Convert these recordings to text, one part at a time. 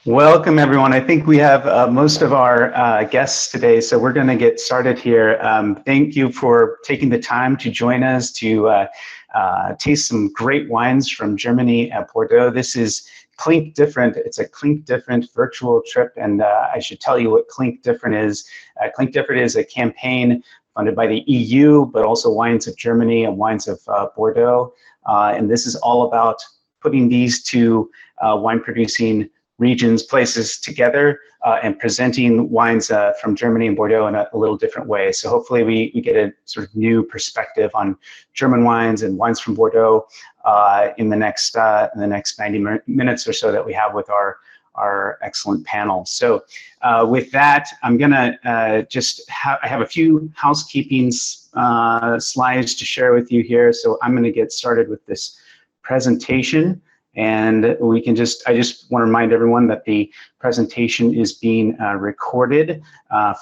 Welcome, everyone. I think we have most of our guests today, so we're going to get started here. Thank you for taking the time to join us to taste some great wines from Germany at Bordeaux. This is Clink Different. It's a Clink Different virtual trip, and I should tell you what Clink Different is. Clink Different is a campaign funded by the EU, but also Wines of Germany and Wines of Bordeaux. And this is all about putting these two wine-producing regions, places together and presenting wines from Germany and Bordeaux in a little different way. So hopefully we get a sort of new perspective on German wines and wines from Bordeaux in the next 90 minutes or so that we have with our excellent panel. So with that, I'm gonna I have a few housekeeping slides to share with you here. So I'm gonna get started with this presentation. And I just want to remind everyone that the presentation is being recorded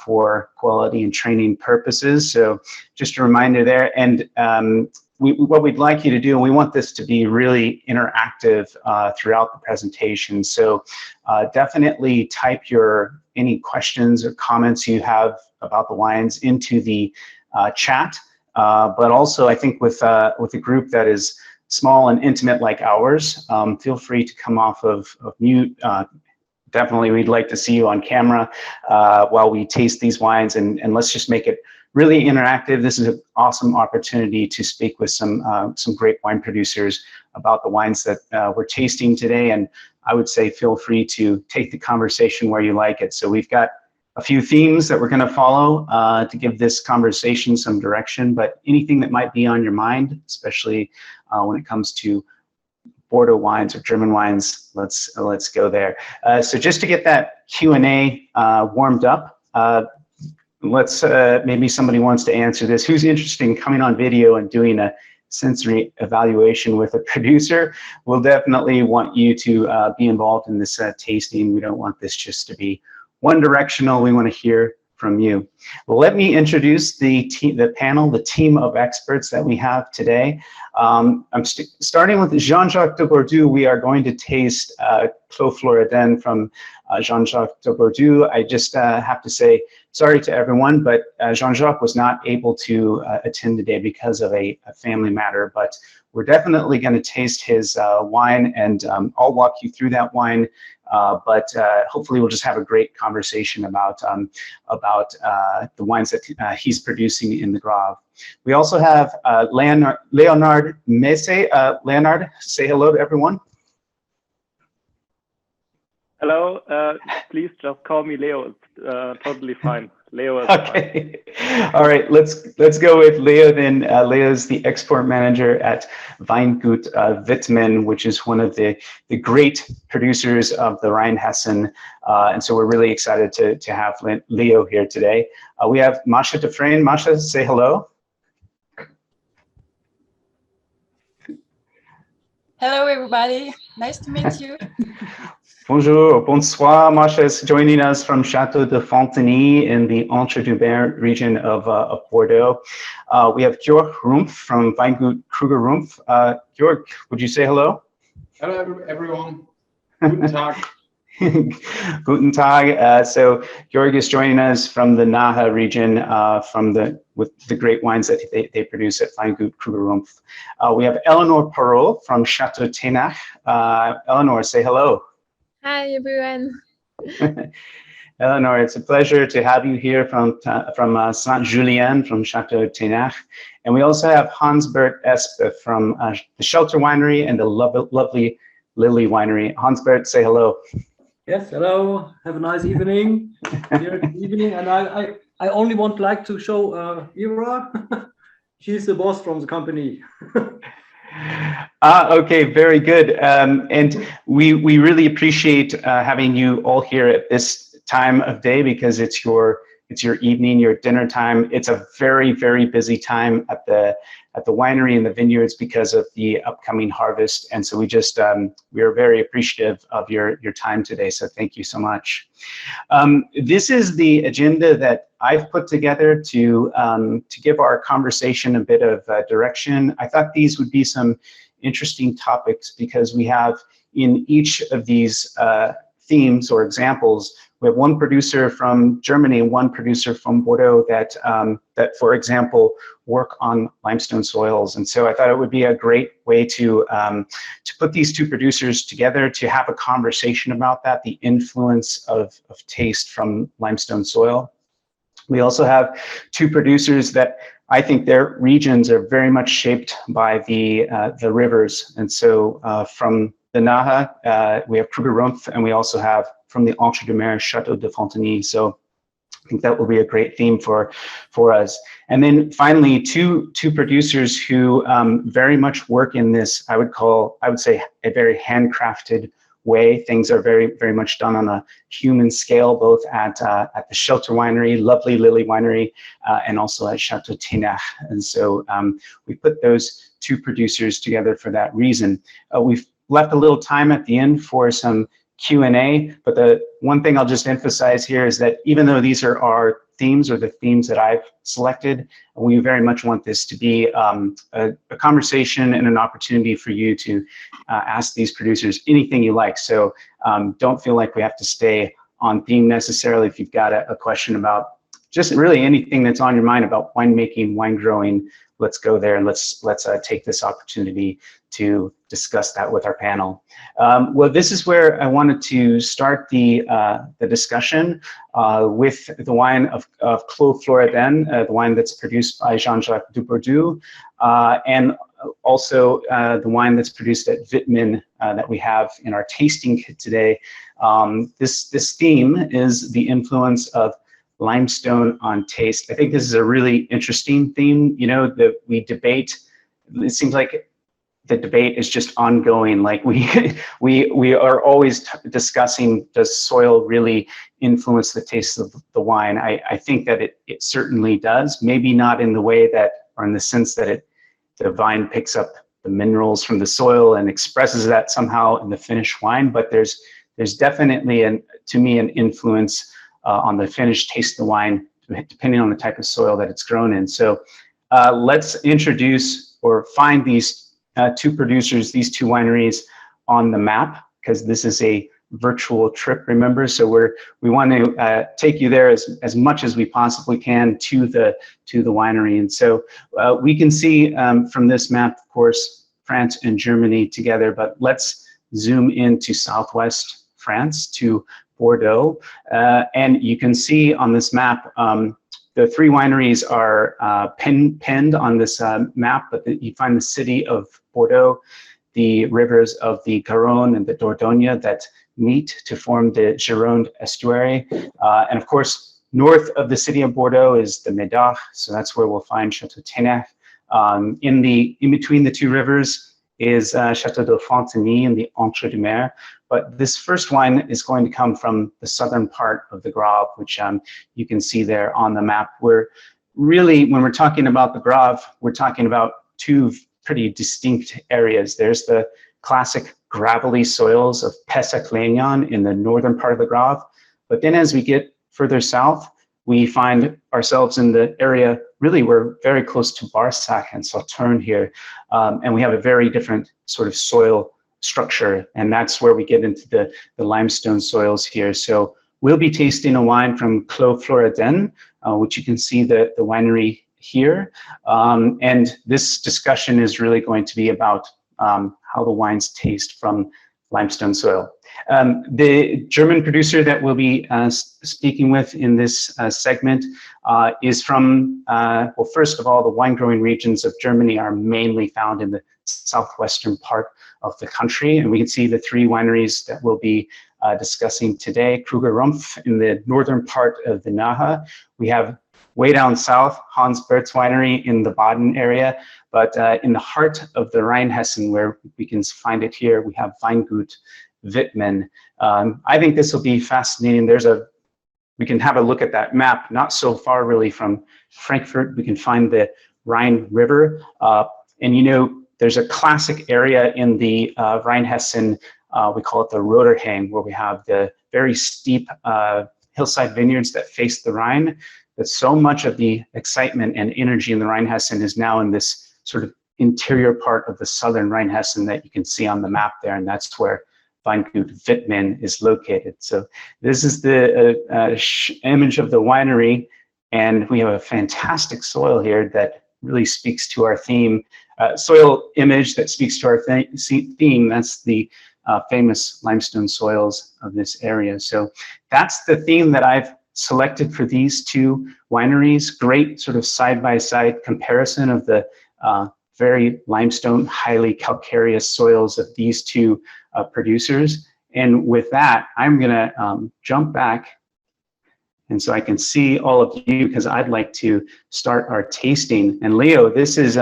for quality and training purposes. So just a reminder there. And what we'd like you to do, and we want this to be really interactive throughout the presentation. So definitely type any questions or comments you have about the wines into the chat. But also, I think with a group that is small and intimate like ours, feel free to come off of mute. Definitely, we'd like to see you on camera while we taste these wines, and let's just make it really interactive. This is an awesome opportunity to speak with some great wine producers about the wines that we're tasting today, and I would say feel free to take the conversation where you like it. So we've got a few themes that we're going to follow to give this conversation some direction, but anything that might be on your mind, especially when it comes to Bordeaux wines or German wines, let's go there. So just to get that Q&A warmed up, maybe somebody wants to answer this. Who's interested in coming on video and doing a sensory evaluation with a producer? We'll definitely want you to be involved in this tasting. We don't want this just to be one directional. We want to hear from you. Well, let me introduce the panel, the team of experts that we have today. I'm starting with Jean-Jacques de Bordeaux. We are going to taste Clos Floridène from Jean-Jacques de Bordeaux. I just have to say sorry to everyone, but Jean-Jacques was not able to attend today because of a family matter, but we're definitely going to taste his wine, and I'll walk you through that wine. But hopefully we'll just have a great conversation about the wines that he's producing in the Grave. We also have Leonard Messe. Leonard, say hello to everyone. Hello, please just call me Leo. It's totally fine. Leo is okay. Fine. All right, let's go with Leo then. Leo is the export manager at Weingut Wittmann, which is one of the great producers of the Rheinhessen. And so we're really excited to have Leo here today. We have Masha Dufresne. Masha, say hello. Hello, everybody. Nice to meet you. Bonjour, bonsoir. Masha is joining us from Château de Fontenay in the Entre-deux-Mers region of Bordeaux. We have Georg Rumpf from Weingut Kruger Rumpf. Georg, would you say hello? Hello, everyone. Guten Tag. Guten Tag. So Georg is joining us from the Nahe region with the great wines that they produce at Weingut Kruger Rumpf. We have Eleanor Parole from Château Tenach. Eleanor, say hello. Hi, everyone. Eleanor, it's a pleasure to have you here from Saint-Julien, from Château Tenach. And we also have Hans-Bert Espe from the Shelter Winery and the lovely Lily Winery. Hans-Bert, say hello. Yes, hello. Have a nice evening. Here evening, and I only like to show Ira. She's the boss from the company. Okay, very good. And we really appreciate having you all here at this time of day, because it's your evening, your dinner time. It's a very, very busy time at the winery and the vineyards because of the upcoming harvest. And so we are very appreciative of your time today. So thank you so much. This is the agenda that I've put together to give our conversation a bit of direction. I thought these would be some interesting topics because we have in each of these themes or examples. We have one producer from Germany and one producer from Bordeaux that, for example, work on limestone soils. And so I thought it would be a great way to put these two producers together to have a conversation about that, the influence of taste from limestone soil. We also have two producers that I think their regions are very much shaped by the rivers. And so from the Nahe, we have Kruger-Rumpf, and we also have from the Entre de Mer, Chateau de Fontenay. So I think that will be a great theme for us. And then finally, two producers who very much work in this, I would say, a very handcrafted way. Things are very, very much done on a human scale, both at the Shelter Winery, lovely Lily Winery, and also at Chateau Ténach. And so we put those two producers together for that reason. We've left a little time at the end for some Q&A, but the one thing I'll just emphasize here is that even though these are our themes or the themes that I've selected, we very much want this to be a conversation and an opportunity for you to ask these producers anything you like. So don't feel like we have to stay on theme necessarily. If you've got a question about just really anything that's on your mind about winemaking, wine growing, let's go there and let's take this opportunity to discuss that with our panel. Well, this is where I wanted to start the discussion with the wine of Clos Floridène, the wine that's produced by Jean-Jacques Dubourdieu, and also the wine that's produced at Wittmann that we have in our tasting kit today. This theme is the influence of limestone on taste. I think this is a really interesting theme, you know, that we debate. It seems like the debate is just ongoing. Like we are always discussing, does soil really influence the taste of the wine? I think that it certainly does, maybe not in the way that, or in the sense that the vine picks up the minerals from the soil and expresses that somehow in the finished wine, but there's definitely, to me, an influence on the finished taste of the wine, depending on the type of soil that it's grown in. So let's introduce or find these two producers, these two wineries on the map, because this is a virtual trip, remember? So we want to take you there as much as we possibly can to the winery. And so we can see from this map, of course, France and Germany together, but let's zoom into Southwest France to Bordeaux. And you can see on this map, the three wineries are pinned on this map, but you find the city of Bordeaux, the rivers of the Garonne and the Dordogne that meet to form the Gironde estuary. And of course, north of the city of Bordeaux is the Médoc, so that's where we'll find Chateau Ténach. In between the two rivers is Chateau de Fontenay in the Entre de Mer. But this first wine is going to come from the southern part of the Grave, which you can see there on the map. We're really, when we're talking about the Grave, we're talking about two pretty distinct areas. There's the classic gravelly soils of Pessac-Léognan in the northern part of the Grave. But then as we get further south, we find ourselves in the area, really we're very close to Barsac and Sauternes here. And we have a very different sort of soil structure, and that's where we get into the limestone soils here. So we'll be tasting a wine from Clos Floridène, which you can see the winery here. And this discussion is really going to be about how the wines taste from limestone soil. The German producer that we'll be speaking with in this segment is from, well, first of all, the wine growing regions of Germany are mainly found in the southwestern part of the country. And we can see the three wineries that we'll be discussing today. Kruger-Rumpf in the northern part of the Nahe. We have way down south, Hans Bert's winery in the Baden area. But in the heart of the Rheinhessen, where we can find it here, we have Weingut Wittmann. I think this will be fascinating. We can have a look at that map, not so far really from Frankfurt. We can find the Rhine River. And you know, there's a classic area in the Rheinhessen, we call it the Roderhang, where we have the very steep hillside vineyards that face the Rhine. But so much of the excitement and energy in the Rheinhessen is now in this sort of interior part of the southern Rheinhessen that you can see on the map there, and that's where Weingut Wittmann is located. So this is the image of the winery, and we have a fantastic soil here that really speaks to our theme. Soil image that speaks to our theme. That's the famous limestone soils of this area. So that's the theme that I've selected for these two wineries. Great sort of side-by-side comparison of the very limestone, highly calcareous soils of these two producers. And with that, I'm gonna jump back, and so I can see all of you, because I'd like to start our tasting. And Leo, this is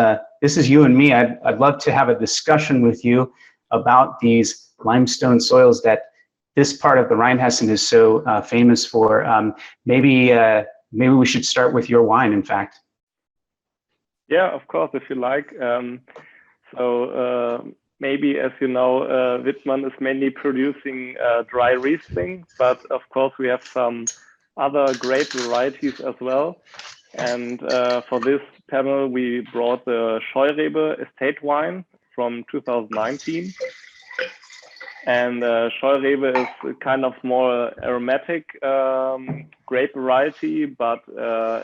you and me. I'd love to have a discussion with you about these limestone soils that this part of the Rheinhessen is so famous for. Maybe we should start with your wine, in fact. Yeah, of course, if you like. Maybe, as you know, Wittmann is mainly producing dry Riesling, but of course we have some other great varieties as well. And for this panel, we brought the Scheurebe estate wine from 2019. And Scheurebe is a kind of more aromatic grape variety, but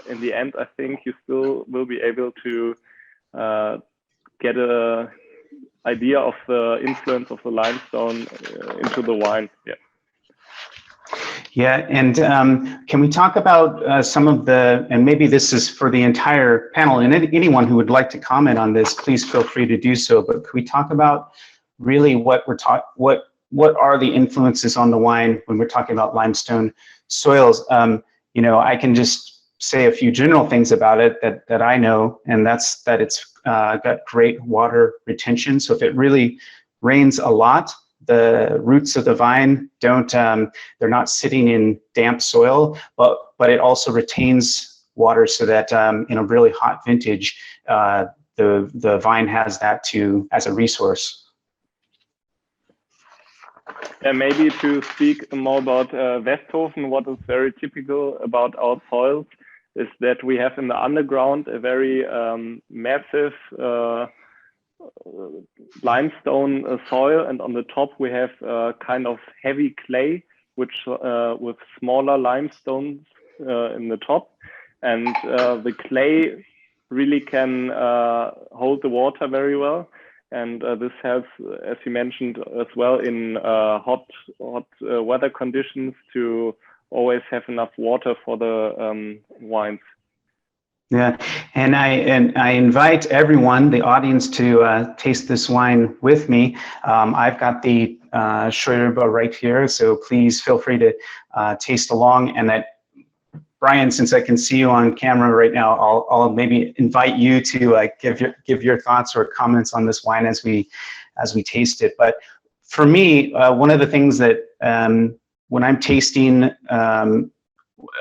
in the end, I think you still will be able to get an idea of the influence of the limestone into the wine. Yeah. Yeah, and can we talk about some of the, and maybe this is for the entire panel, and anyone who would like to comment on this, please feel free to do so. But can we talk about really what are the influences on the wine when we're talking about limestone soils? You know, I can just say a few general things about it that I know, and that's that it's got great water retention. So if it really rains a lot, the roots of the vine don't, they're not sitting in damp soil, but it also retains water so that in a really hot vintage, the vine has that as a resource. And maybe to speak more about Westhofen, what is very typical about our soils is that we have in the underground a very massive limestone soil, and on the top we have kind of heavy clay, which with smaller limestones in the top, and the clay really can hold the water very well, and this helps, as you mentioned, as well in hot weather conditions to always have enough water for the wines. Yeah, and I invite everyone, the audience, to taste this wine with me. I've got the Scheurebe right here, so please feel free to taste along. And that, Brian, since I can see you on camera right now, I'll maybe invite you to give your thoughts or comments on this wine as we taste it. But for me, one of the things that when I'm tasting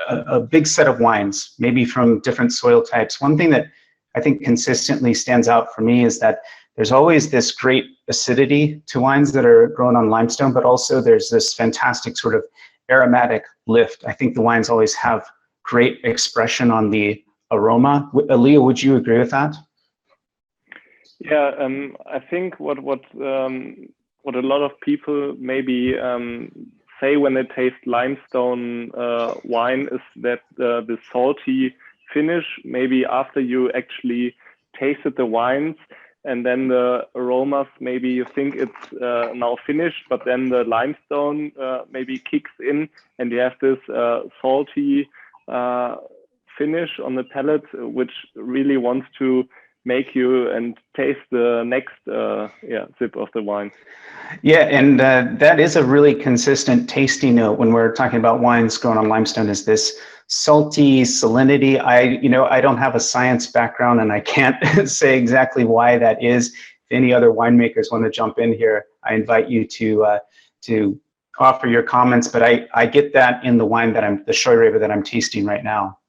a big set of wines, maybe from different soil types, one thing that I think consistently stands out for me is that there's always this great acidity to wines that are grown on limestone, but also there's this fantastic sort of aromatic lift. I think the wines always have great expression on the aroma. Leo, would you agree with that? Yeah, I think what a lot of people maybe say when they taste limestone wine is that the salty finish, maybe after you actually tasted the wines, and then the aromas, maybe you think it's now finished, but then the limestone maybe kicks in and you have this salty finish on the palate, which really wants to make you and taste the next sip of the wine. Yeah, and that is a really consistent tasting note when we're talking about wines grown on limestone, is this salty salinity. I don't have a science background and I can't say exactly why that is. If any other winemakers want to jump in here, I invite you to offer your comments, but I get that in the wine the Scheurebe that I'm tasting right now.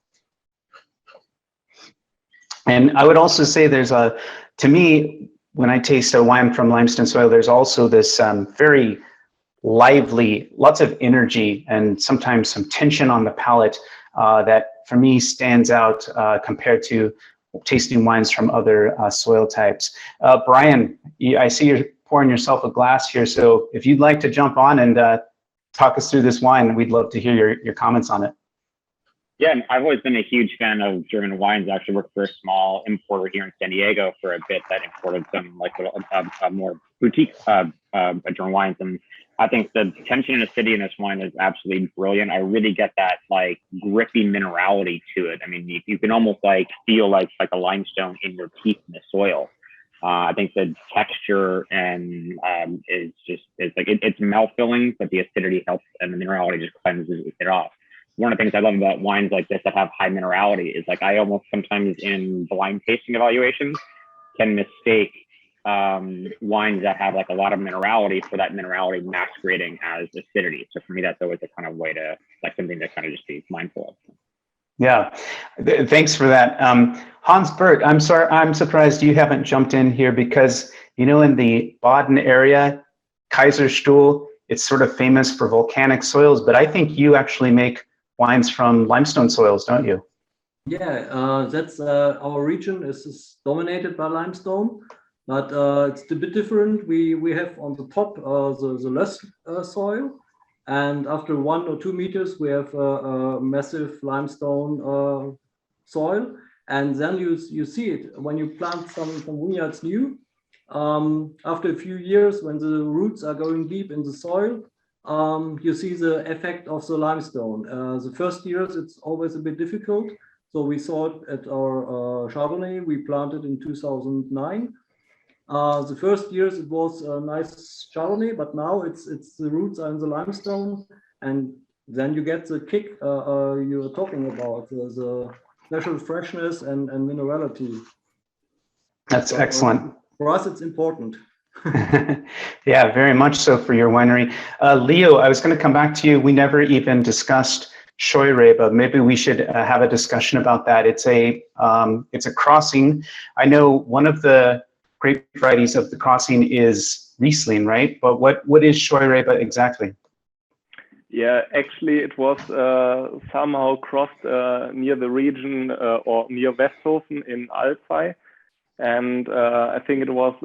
And I would also say to me, when I taste a wine from limestone soil, there's also this very lively, lots of energy and sometimes some tension on the palate that for me stands out compared to tasting wines from other soil types. Brian, I see you're pouring yourself a glass here. So if you'd like to jump on and talk us through this wine, we'd love to hear your comments on it. Yeah, I've always been a huge fan of German wines. I actually worked for a small importer here in San Diego for a bit that imported some like more boutique German wines. And I think the tension and acidity in this wine is absolutely brilliant. I really get that like grippy minerality to it. I mean, you can almost like feel like a limestone in your teeth in the soil. I think the texture and is like it's mouth-filling, but the acidity helps and the minerality just cleanses it off. One of the things I love about wines like this that have high minerality is like I almost sometimes in blind tasting evaluations can mistake wines that have like a lot of minerality for that minerality masquerading as acidity. So for me, that's always a kind of way to like something to kind of just be mindful of. Yeah, thanks for that. Hans Bert, I'm surprised you haven't jumped in here because, you know, in the Baden area, Kaiserstuhl, it's sort of famous for volcanic soils, but I think you actually make wines from limestone soils, don't you? Yeah, that's our region is dominated by limestone, but it's a bit different. We have on the top the less soil, and after 1 or 2 meters we have a massive limestone soil, and then you see it when you plant some vineyards new. After a few years, when the roots are going deep in the soil, you see the effect of the limestone. The first years, it's always a bit difficult. So we saw it at our Chardonnay we planted in 2009. The first years, it was a nice Chardonnay, but now it's the roots are in the limestone. And then you get the kick you were talking about, the special freshness and minerality. That's So, excellent. For us, it's important. Yeah, very much so for your winery. Leo, I was going to come back to you. We never even discussed Scheurebe. Maybe we should have a discussion about that. It's a crossing. I know one of the grape varieties of the crossing is Riesling, right? But what is Scheurebe exactly? Yeah, actually, it was somehow crossed near the region or near Westhofen in Alzey. And I think it was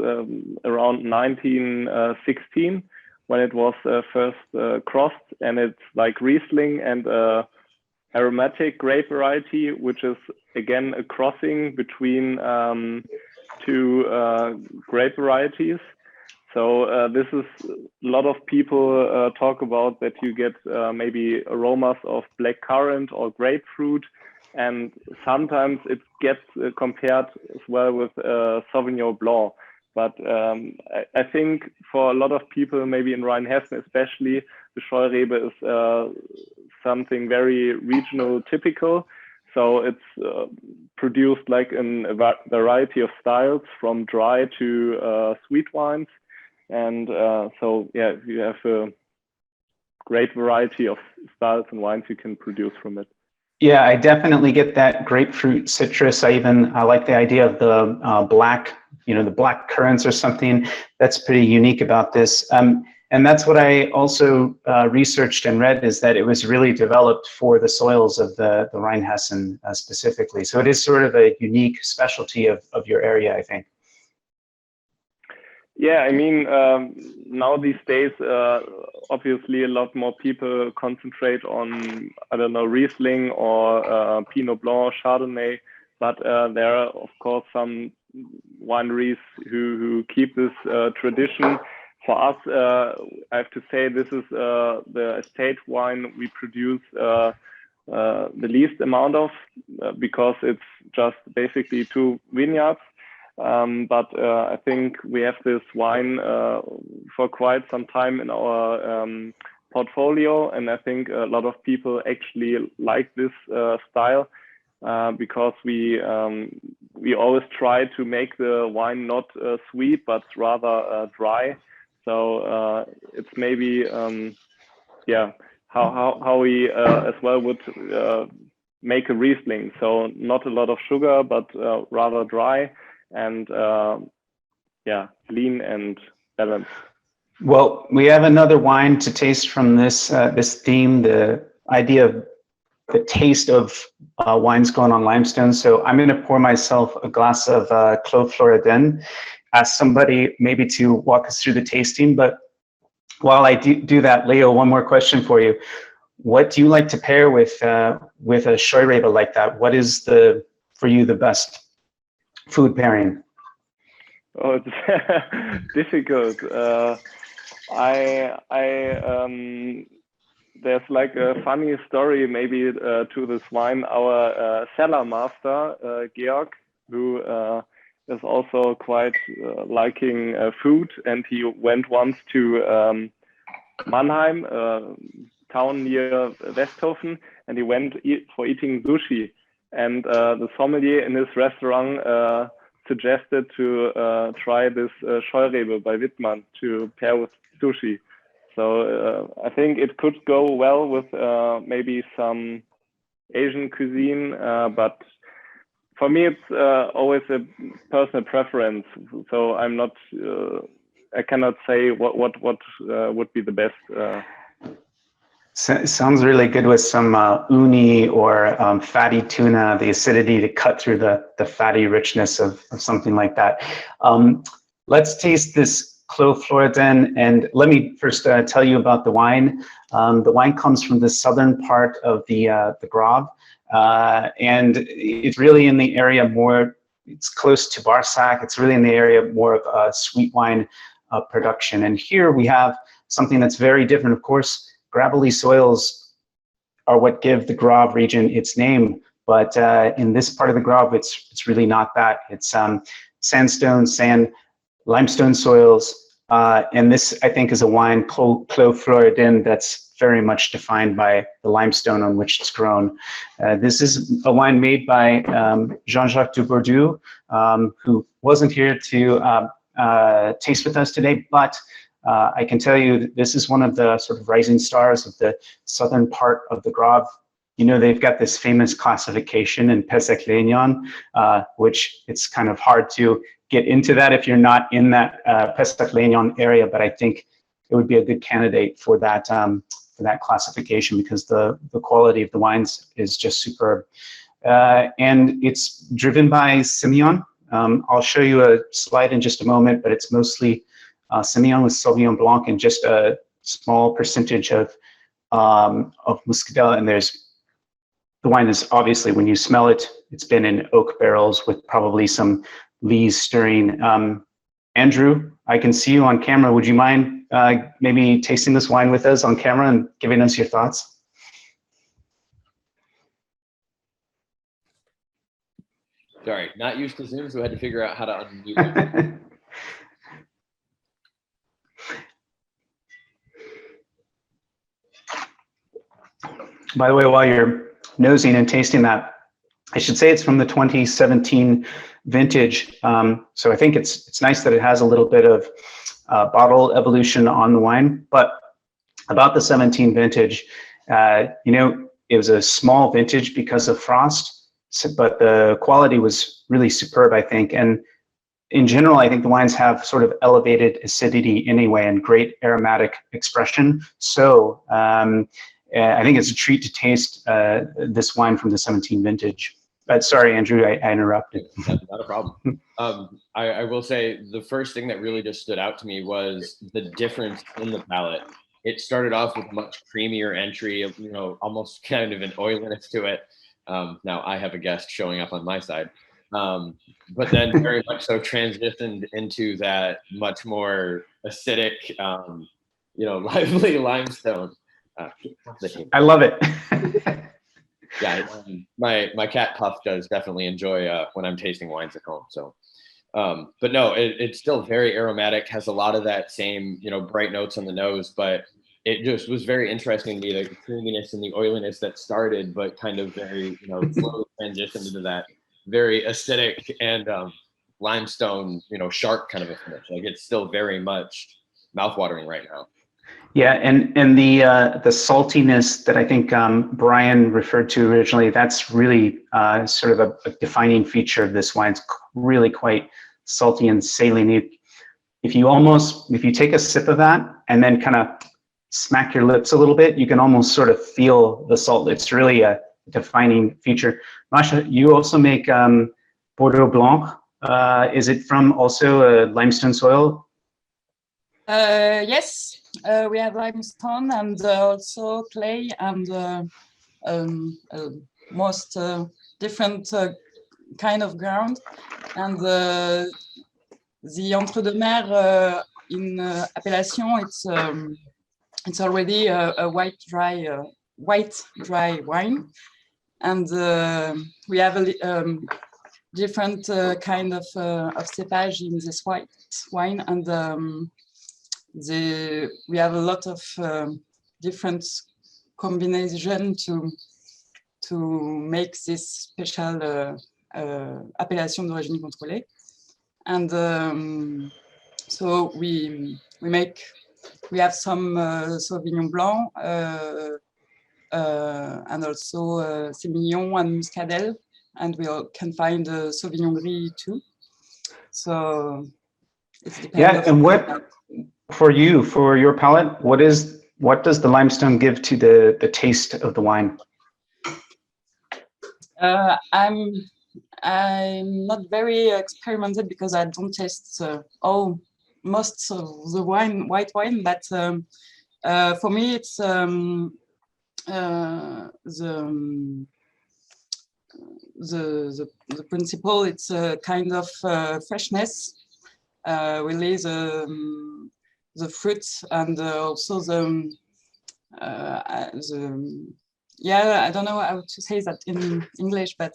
around 1916 when it was first crossed, and it's like Riesling and aromatic grape variety, which is again a crossing between two grape varieties. So this is a lot of people talk about that you get maybe aromas of black currant or grapefruit. And sometimes it gets compared as well with Sauvignon Blanc. But I think for a lot of people, maybe in Rhine-Hessen especially, the Scheurebe is something very regional typical. So it's produced like in a variety of styles from dry to sweet wines. And so, yeah, you have a great variety of styles and wines you can produce from it. Yeah, I definitely get that grapefruit citrus. I like the idea of the black, the black currants or something. That's pretty unique about this. And that's what I also researched and read, is that it was really developed for the soils of the Rhine-Hessen specifically. So it is sort of a unique specialty of your area, I think. Yeah, I mean, now these days, obviously a lot more people concentrate on, I don't know, Riesling or Pinot Blanc, Chardonnay, but there are, of course, some wineries who keep this tradition. For us, I have to say this is the estate wine we produce the least amount of because it's just basically 2 vineyards. But I think we have this wine for quite some time in our portfolio, and I think a lot of people actually like this style because we always try to make the wine not sweet but rather dry. So it's maybe how we as well would make a Riesling. So not a lot of sugar, but rather dry. And lean and balanced. Well, we have another wine to taste from this theme, the idea of the taste of wines grown on limestone. So I'm going to pour myself a glass of Clos Floridène. ask somebody maybe to walk us through the tasting. But while I do that, Leo, one more question for you. What do you like to pair with a Scheurebe like that? What is for you the best food pairing? Oh, it's difficult. There's like a funny story maybe to this wine. Our cellar master, Georg, who is also quite liking food, and he went once to Mannheim, town near Westhofen, and he went for eating sushi. And the sommelier in his restaurant suggested to try this Scheurebe by Wittmann to pair with sushi. So I think it could go well with maybe some Asian cuisine, but for me it's always a personal preference. So I'm not, I cannot say what would be the best. Sounds really good with some uni or fatty tuna, the acidity to cut through the fatty richness of something like that. Let's taste this Clos Floridan, and let me first tell you about the wine. The wine comes from the southern part of the Grabe, and it's really in the area more, it's close to Barsac, it's really in the area more of sweet wine production. And here we have something that's very different, of course. Gravelly soils are what give the Grabe region its name, but in this part of the Grabe, it's really not that. It's sandstone, sand, limestone soils, and this, I think, is a wine, Clos Floridan, that's very much defined by the limestone on which it's grown. This is a wine made by Jean-Jacques Dubourdieu, who wasn't here to taste with us today, but I can tell you this is one of the sort of rising stars of the southern part of the Grabe. You know, they've got this famous classification in Pessac-Léognan, which it's kind of hard to get into that if you're not in that Pessac-Léognan area, but I think it would be a good candidate for that classification because the quality of the wines is just superb. And it's driven by Semillon. I'll show you a slide in just a moment, but it's mostly Semillon with Sauvignon Blanc and just a small percentage of Muscadella. And the wine is obviously, when you smell it, it's been in oak barrels with probably some lees stirring. Andrew, I can see you on camera. Would you mind maybe tasting this wine with us on camera and giving us your thoughts? Sorry, not used to Zoom, so I had to figure out how to unmute. By the way, while you're nosing and tasting that, I should say it's from the 2017 vintage. So I think it's nice that it has a little bit of bottle evolution on the wine. But about the 17 vintage, you know, it was a small vintage because of frost, but the quality was really superb, I think. And in general, I think the wines have sort of elevated acidity anyway and great aromatic expression. So I think it's a treat to taste this wine from the 17 vintage. Sorry, Andrew, I interrupted. Not a problem. I will say the first thing that really just stood out to me was the difference in the palate. It started off with much creamier entry, you know, almost kind of an oiliness to it. Now I have a guest showing up on my side. But then very much so transitioned into that much more acidic, you know, lively limestone. I love it. Yeah, my cat Puff does definitely enjoy when I'm tasting wines at home. So, but no, it's still very aromatic. Has a lot of that same, you know, bright notes on the nose, but it just was very interesting to me, the creaminess and the oiliness that started, but kind of very, you know, slowly transitioned into that very acidic and limestone, you know, sharp kind of a finish. Like it's still very much mouthwatering right now. Yeah, and the saltiness that I think Brian referred to originally, that's really sort of a defining feature of this wine. It's really quite salty and saline. If you take a sip of that and then kind of smack your lips a little bit, you can almost sort of feel the salt. It's really a defining feature. Masha, you also make Bordeaux Blanc. Is it from also a limestone soil? Yes, we have limestone and also clay and most different kind of ground. And the Entre-deux-Mers in appellation, it's already a white dry wine, and we have a different kind of cepage in this white wine, and we have a lot of different combination to make this special appellation d'origine contrôlée. And so we have some Sauvignon Blanc and also Sémillon and Muscadelle, and we can find Sauvignon Gris too. So it's depends. Yeah, and what for your palate? What does the limestone give to the taste of the wine? I'm not very experimented because I don't taste most of the white wine, but for me it's the principle. It's a kind of freshness, really the fruits and also the yeah, I don't know how to say that in English, but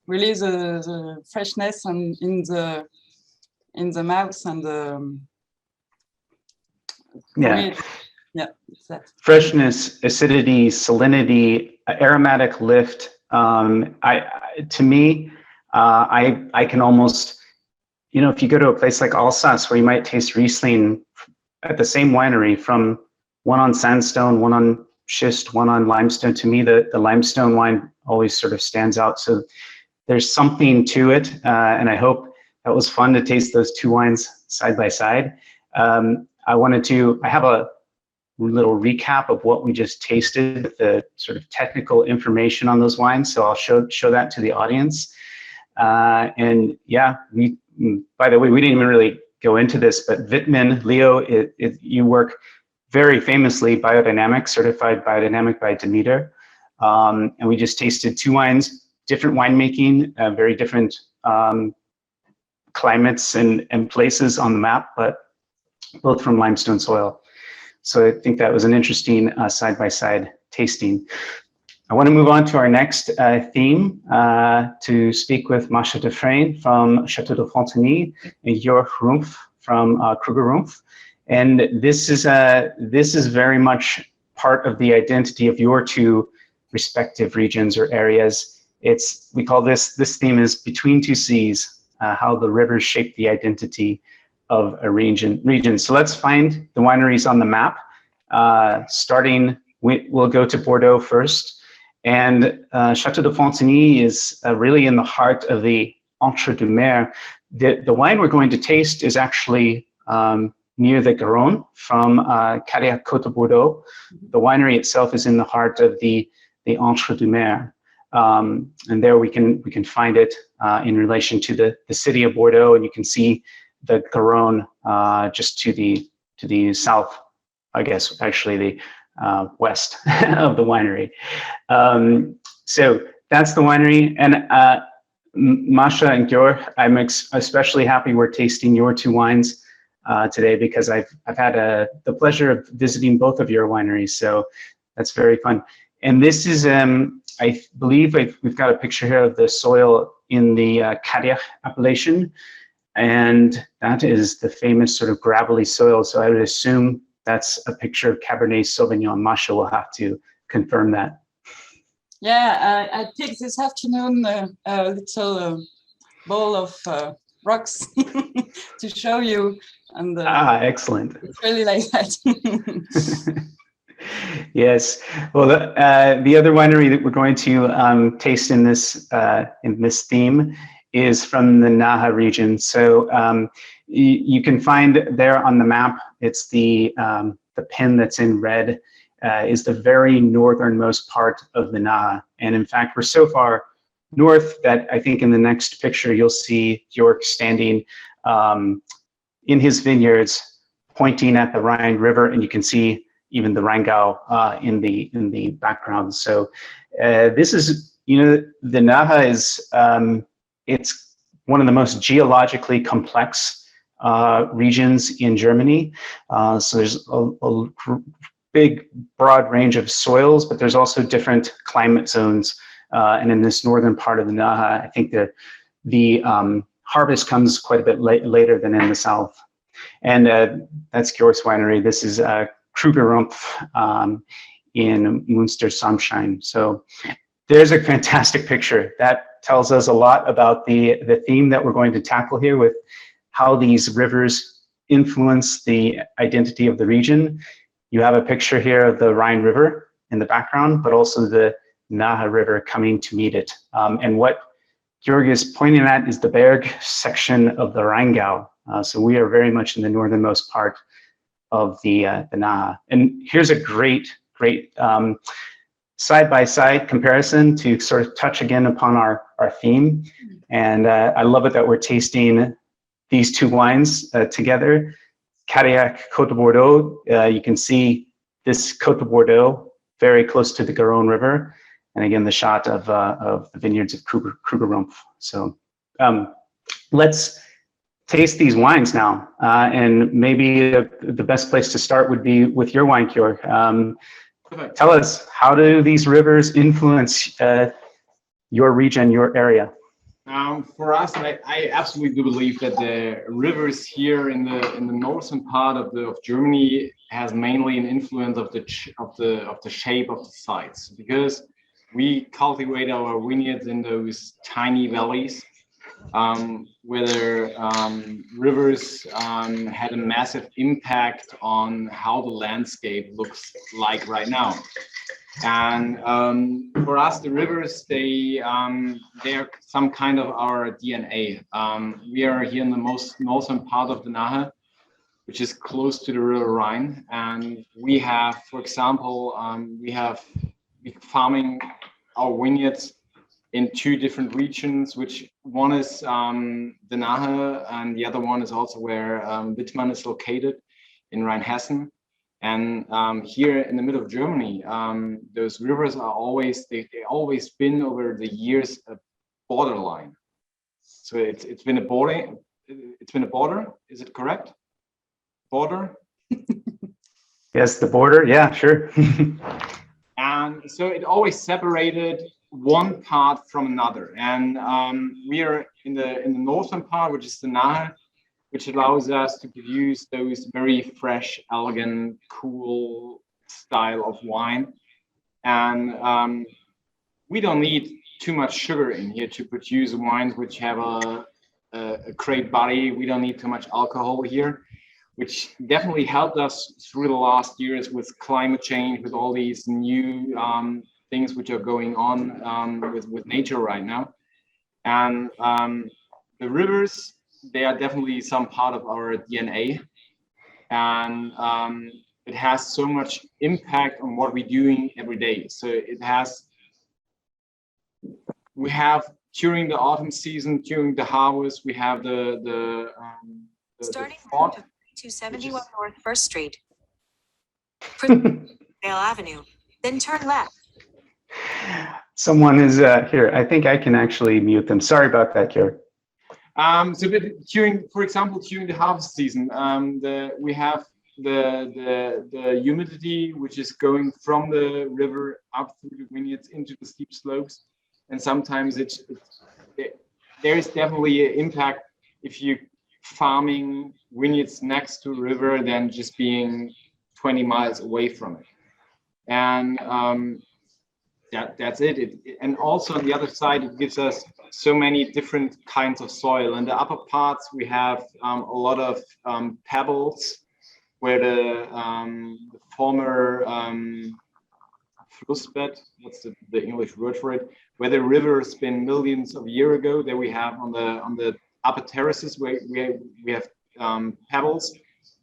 really the freshness and in the mouth and yeah, it's that. Freshness, acidity, salinity, aromatic lift. To me, I can almost, if you go to a place like Alsace where you might taste Riesling at the same winery, from one on sandstone, one on schist, one on limestone, to me the limestone wine always sort of stands out. So there's something to it, and I hope that was fun to taste those two wines side by side. I have a little recap of what we just tasted, the sort of technical information on those wines, so I'll show that to the audience. And yeah, by the way, we didn't even really go into this, but Wittmann, Leo, you work very famously certified biodynamic by Demeter. And we just tasted two wines, different winemaking, very different climates and places on the map, but both from limestone soil. So I think that was an interesting side-by-side tasting. I want to move on to our next theme to speak with Masha Dufresne from Chateau de Fontenay and Jörg Rumpf from Kruger Rumpf. And this is very much part of the identity of your two respective regions or areas. We call this theme is Between Two Seas, how the rivers shape the identity of a region. So let's find the wineries on the map. We'll go to Bordeaux first. And Chateau de Fontenay is really in the heart of the Entre-deux-Mers. The wine we're going to taste is actually near the Garonne from Cadillac Côte de Bordeaux. The winery itself is in the heart of the Entre-deux-Mers. And there we can find it in relation to the city of Bordeaux, and you can see the Garonne just to the south, I guess, actually the west of the winery. So that's the winery. And Masha and Jörg, I'm especially happy we're tasting your two wines today, because I've had the pleasure of visiting both of your wineries. So that's very fun. And this is, I believe we've got a picture here of the soil in the Cadillac appellation. And that is the famous sort of gravelly soil. So I would assume that's a picture of Cabernet Sauvignon. Masha will have to confirm that. Yeah, I picked this afternoon a little bowl of rocks to show you. And excellent. It's really like that. Yes. Well, the other winery that we're going to taste in this theme is from the Naha region. So you can find there on the map, it's the pin that's in red is the very northernmost part of the Naha. And in fact, we're so far north that I think in the next picture you'll see Georg standing in his vineyards pointing at the Rhine River, and you can see even the Rheingau in the background. So this is, the Nahe is, it's one of the most geologically complex regions in Germany. So there's a big, broad range of soils, but there's also different climate zones. And in this northern part of the Nahe, I think the harvest comes quite a bit later than in the south. And that's Georg's winery. This is Krugerrumpf in Münster-Samschein. So there's a fantastic picture. That tells us a lot about the theme that we're going to tackle here, with how these rivers influence the identity of the region. You have a picture here of the Rhine River in the background, but also the Nahe River coming to meet it. And what Georg is pointing at is the Berg section of the Rheingau. So we are very much in the northernmost part of the Nahe. And here's a great side-by-side comparison to sort of touch again upon our theme. And I love it that we're tasting these two wines together. Cadillac Côte de Bordeaux, you can see this Côte de Bordeaux very close to the Garonne River. And again, the shot of the vineyards of Krugerrumpf. So let's taste these wines now. And maybe the best place to start would be with your wine, Georg. Tell us, how do these rivers influence your region, your area? For us, I absolutely do believe that the rivers here in the northern part of Germany has mainly an influence of the shape of the sites, because we cultivate our vineyards in those tiny valleys where the rivers had a massive impact on how the landscape looks like right now. And for us, the rivers, they're some kind of our DNA. We are here in the most northern part of the Nahe, which is close to the River Rhine. And we have, for example, we farming our vineyards in two different regions, which one is the Nahe, and the other one is also where Wittmann is located in Rheinhessen. And here in the middle of Germany, those rivers are always been over the years a borderline. So it's been a border. It's been a border. Is it correct? Border. Yes, the border. Yeah, sure. And so it always separated one part from another. And we are in the northern part, which is the Nahe, which allows us to produce those very fresh, elegant, cool style of wine. And we don't need too much sugar in here to produce wines which have a great body. We don't need too much alcohol here, which definitely helped us through the last years with climate change, with all these new things which are going on with nature right now. And the rivers, they are definitely some part of our DNA, and it has so much impact on what we're doing every day. So we have during the autumn season, during the harvest, we have the starting fort, to 271 North First Street, Dale Avenue, then turn left. Someone is here. I think I can actually mute them. Sorry about that, Georg. So for example, during the harvest season, we have the humidity which is going from the river up through the vineyards into the steep slopes, and sometimes there is definitely an impact if you farming vineyards next to a river than just being 20 miles away from it. And that's it. And also on the other side, it gives us so many different kinds of soil. In the upper parts, we have a lot of pebbles, where the former flussbed, what's the English word for it, where the river has been millions of years ago. There we have on the upper terraces where we have pebbles.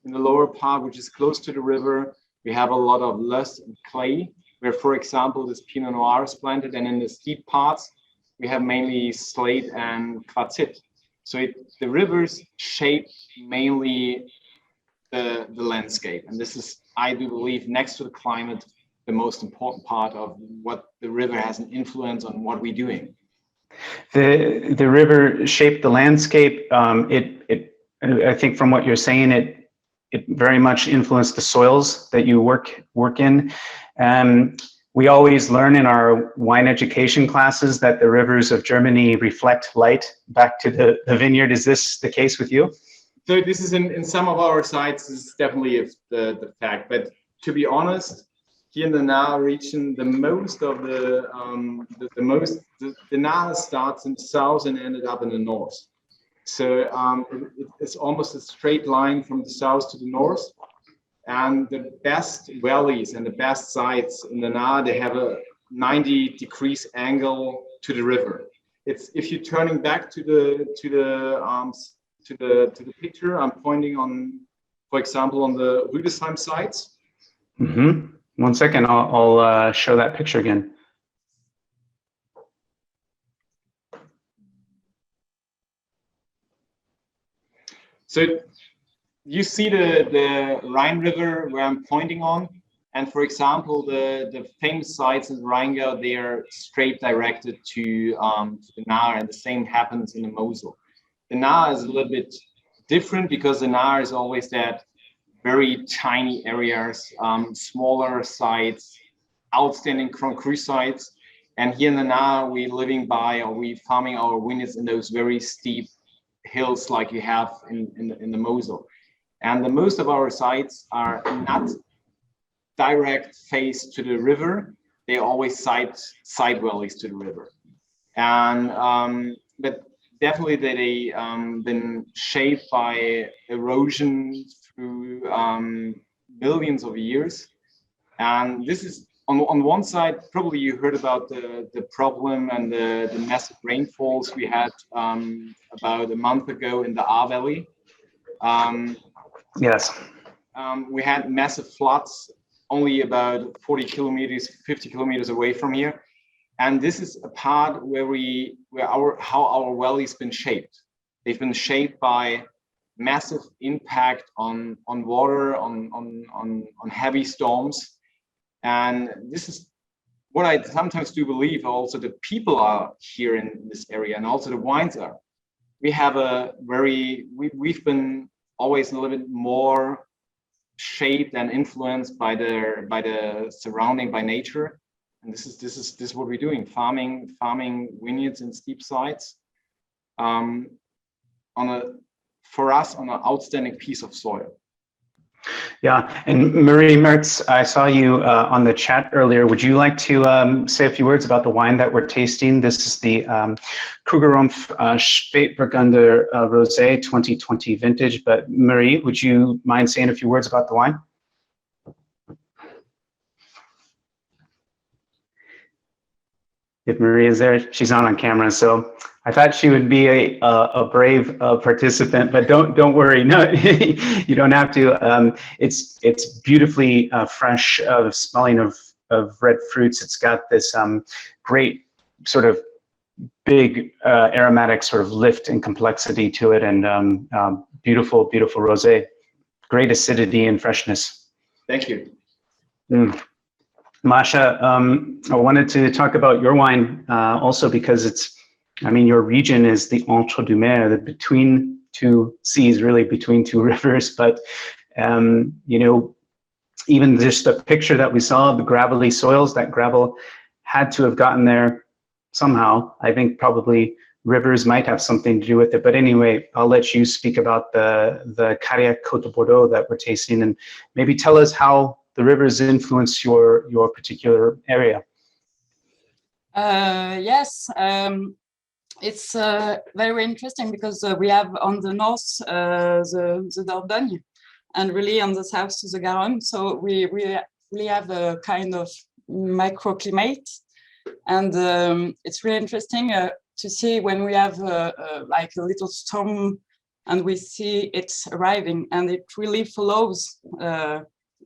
In the lower part, which is close to the river, we have a lot of loess and clay, where, for example, this Pinot Noir is planted. And in the steep parts, we have mainly slate and quartzit. So the rivers shape mainly the landscape. And this is, I do believe, next to the climate, the most important part of what the river has an influence on what we're doing. The river shaped the landscape. I think from what you're saying, it very much influenced the soils that you work in. We always learn in our wine education classes that the rivers of Germany reflect light back to the vineyard. Is this the case with you? So this is in some of our sites, this is definitely the fact. But to be honest, here in the Nahe region, the most of the Nahe starts in the south and ended up in the north. So it's almost a straight line from the south to the north. And the best valleys and the best sites in the Nahe, they have a 90 degrees angle to the river. It's if you're turning back to the picture, I'm pointing on, for example, on the Rüdesheim sites. Mm-hmm. 1 second, I'll show that picture again. So you see the Rhine River where I'm pointing on, and for example, the famous sites in Rheingau, they are straight directed to the Nahe, and the same happens in the Mosel. The Nahe is a little bit different because the Nahe is always that very tiny areas, smaller sites, outstanding Grand Cru sites, and here in the Nahe, we living by, or we farming our vineyards in those very steep hills like you have in the Mosel. And the most of our sites are not direct face to the river. They always side valleys to the river. And but definitely they been shaped by erosion through millions of years. And this is on one side, probably you heard about the problem and the massive rainfalls we had about a month ago in the Ahr Valley. Yes. We had massive floods only about 40 kilometers, 50 kilometers away from here. And this is a part where how our valley's been shaped. They've been shaped by massive impact on water, on heavy storms. And this is what I sometimes do believe also the people are here in this area, and also the wines are. We have we've been always a little bit more shaped and influenced by the surrounding, by nature. And this is what we're doing, farming vineyards in steep sites for us on an outstanding piece of soil. Yeah, and Marie Mertz, I saw you on the chat earlier. Would you like to say a few words about the wine that we're tasting? This is the Krugerrumpf Spätburgunder Rosé 2020 vintage. But Marie, would you mind saying a few words about the wine? If Marie is there, she's not on camera, so I thought she would be a brave participant, but don't worry. No, you don't have to. It's beautifully fresh, smelling of red fruits. It's got this great sort of big aromatic sort of lift and complexity to it, and beautiful rosé. Great acidity and freshness. Thank you. Masha, I wanted to talk about your wine also because your region is the Entre deux Mers, the between two seas, really between two rivers. But, even just the picture that we saw, the gravelly soils, that gravel had to have gotten there somehow. I think probably rivers might have something to do with it. But anyway, I'll let you speak about the Cariac Côte de Bordeaux that we're tasting, and maybe tell us how the rivers influence your particular area. Yes, it's very interesting because we have on the north the Dordogne, and really on the south to the Garonne. So we really have a kind of microclimate, and it's really interesting to see when we have like a little storm and we see it arriving, and it really follows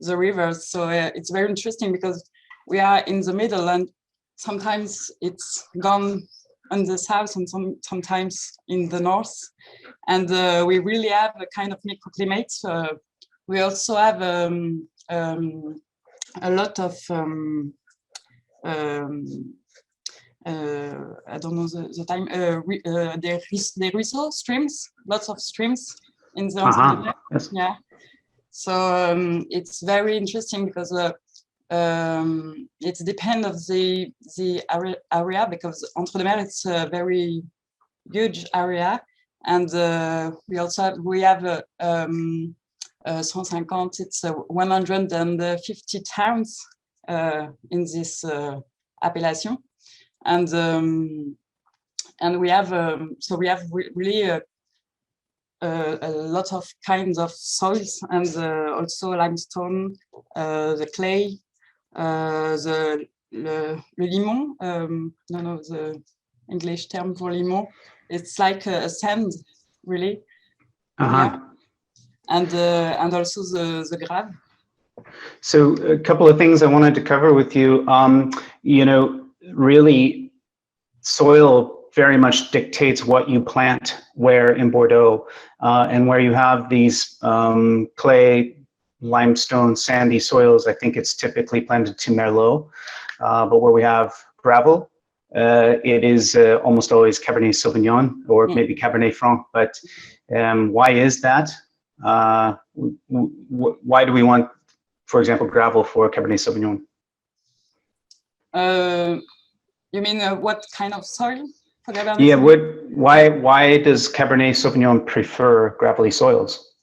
the rivers. So it's very interesting because we are in the middle, and sometimes it's gone on the south and sometimes in the north. And we really have a kind of microclimate. We also have a lot of I don't know the time. There resource streams, lots of streams in the Entre-deux-Mers. Yes. Yeah. So it's very interesting because it depends of the area, because Entre-deux-Mers it's a very huge area, and we have 150, it's 150 towns in this appellation, and we have really a lot of kinds of soils, and also limestone, the clay, le limon, the English term for limon. It's like a sand, really. Yeah. And also the grave. So a couple of things I wanted to cover with you. You know, really, soil very much dictates what you plant where in Bordeaux, and where you have these clay, limestone, sandy soils, I think it's typically planted to Merlot, but where we have gravel, it is almost always Cabernet Sauvignon or maybe Cabernet Franc. But why is that? Why do we want, for example, gravel for Cabernet Sauvignon? You mean what kind of soil? Yeah, why does Cabernet Sauvignon prefer gravelly soils?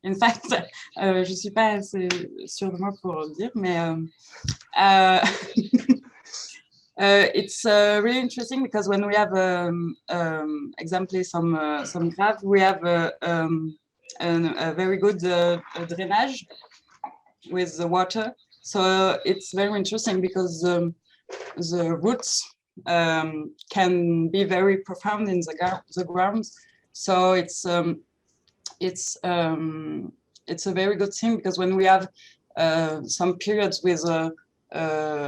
In fact, je suis pas assez sûre de moi pour le dire, mais it's really interesting because when we have example some grave, we have a very good drainage with the water. So it's very interesting because the roots can be very profound in the ground. So it's a very good thing, because when we have some periods with a